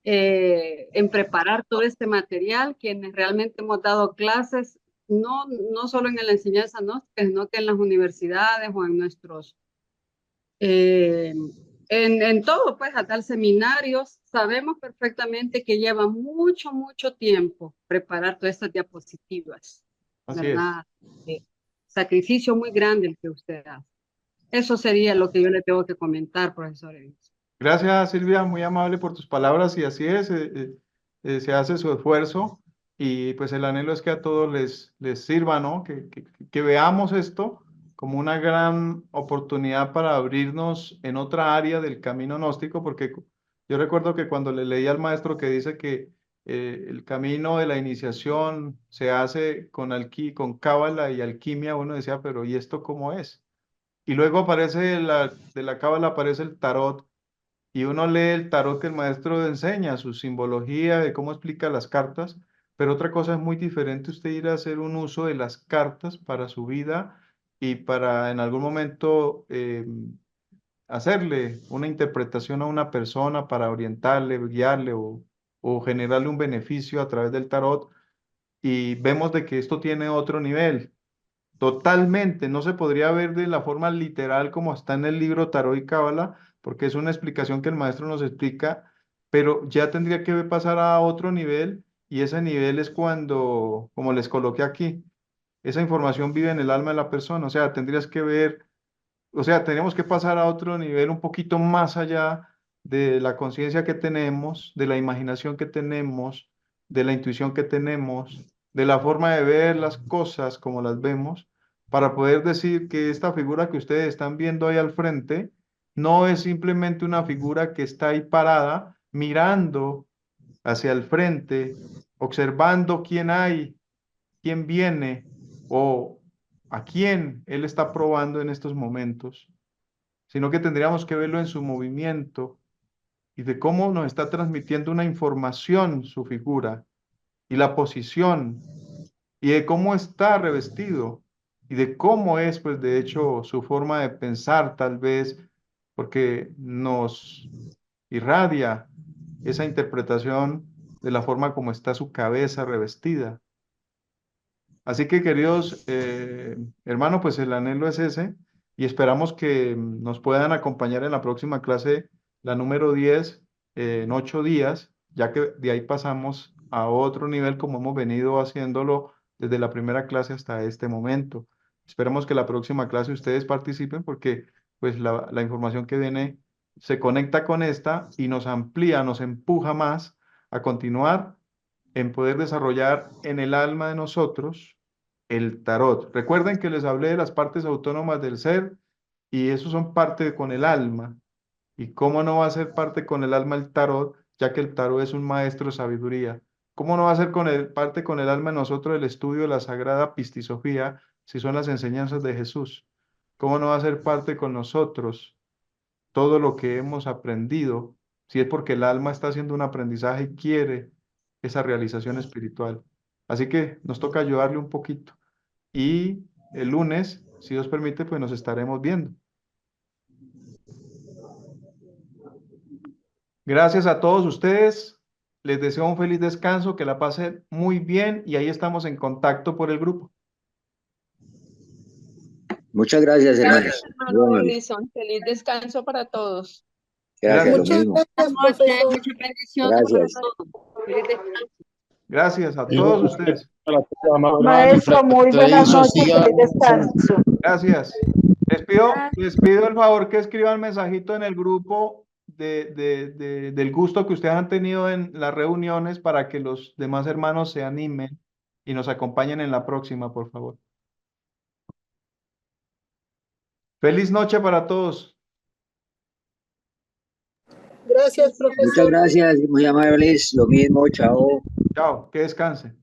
Speaker 9: en preparar todo este material, quienes realmente hemos dado clases, no solo en la enseñanza gnóstica, sino que en las universidades o en nuestros, en todo, pues, a tal seminarios, sabemos perfectamente que lleva mucho tiempo preparar todas estas diapositivas,
Speaker 1: Así
Speaker 9: ¿verdad? Sacrificio muy grande el que usted hace. Eso sería lo que yo le tengo que comentar, profesor.
Speaker 1: Gracias, Silvia, muy amable por tus palabras y así es, se hace su esfuerzo y pues el anhelo es que a todos les sirva, ¿no? Que veamos esto como una gran oportunidad para abrirnos en otra área del camino gnóstico, porque yo recuerdo que cuando le leí al maestro que dice que el camino de la iniciación se hace con cábala y alquimia, uno decía, pero ¿y esto cómo es? Y luego aparece de la cábala aparece el tarot y uno lee el tarot que el maestro enseña, su simbología, de cómo explica las cartas, pero otra cosa es muy diferente usted ir a hacer un uso de las cartas para su vida y para en algún momento hacerle una interpretación a una persona para orientarle, guiarle o generarle un beneficio a través del tarot. Y vemos de que esto tiene otro nivel. Totalmente, no se podría ver de la forma literal como está en el libro Tarot y Cábala, porque es una explicación que el maestro nos explica, pero ya tendría que pasar a otro nivel y ese nivel es cuando, como les coloqué aquí, esa información vive en el alma de la persona, o sea, tendrías que ver, o sea, tenemos que pasar a otro nivel un poquito más allá de la conciencia que tenemos, de la imaginación que tenemos, de la intuición que tenemos, de la forma de ver las cosas como las vemos, para poder decir que esta figura que ustedes están viendo ahí al frente no es simplemente una figura que está ahí parada, mirando hacia el frente, observando quién hay, quién viene, o a quién Él está probando en estos momentos, sino que tendríamos que verlo en su movimiento y de cómo nos está transmitiendo una información su figura y la posición y de cómo está revestido y de cómo es, pues, de hecho, su forma de pensar, tal vez, porque nos irradia esa interpretación de la forma como está su cabeza revestida. Así que, queridos hermanos, pues el anhelo es ese y esperamos que nos puedan acompañar en la próxima clase, la número 10, en 8 días, ya que de ahí pasamos a otro nivel como hemos venido haciéndolo desde la primera clase hasta este momento. Esperemos que la próxima clase ustedes participen porque pues la información que viene se conecta con esta y nos amplía, nos empuja más a continuar en poder desarrollar en el alma de nosotros el tarot. Recuerden que les hablé de las partes autónomas del ser y eso son parte con el alma. ¿Y cómo no va a ser parte con el alma el tarot, ya que el tarot es un maestro de sabiduría? ¿Cómo no va a ser parte con el alma de nosotros el estudio de la sagrada pistisofía, si son las enseñanzas de Jesús? ¿Cómo no va a ser parte con nosotros todo lo que hemos aprendido, si es porque el alma está haciendo un aprendizaje y quiere esa realización espiritual? Así que nos toca ayudarle un poquito. Y el lunes, si Dios permite, pues nos estaremos viendo. Gracias a todos ustedes. Les deseo un feliz descanso, que la pasen muy bien y ahí estamos en contacto por el grupo.
Speaker 10: Muchas gracias, hermanos.
Speaker 4: Gracias, hermano
Speaker 10: Bueno,
Speaker 4: Wilson. Feliz descanso para todos.
Speaker 10: gracias, lo
Speaker 8: Muchas
Speaker 10: mismo.
Speaker 8: gracias,
Speaker 9: Buenas noches,
Speaker 8: profesor.
Speaker 9: muchas bendiciones para
Speaker 10: Gracias.
Speaker 9: todos. Feliz descanso.
Speaker 1: Gracias a todos ustedes.
Speaker 2: Maestro, muy buenas noches, feliz descanso.
Speaker 1: Gracias. Les pido el favor que escriban mensajito en el grupo del gusto que ustedes han tenido en las reuniones para que los demás hermanos se animen y nos acompañen en la próxima, por favor. Feliz noche para todos.
Speaker 8: Gracias, profesor.
Speaker 10: Muchas gracias, muy amables. Lo mismo, chao.
Speaker 1: Chao, que descansen.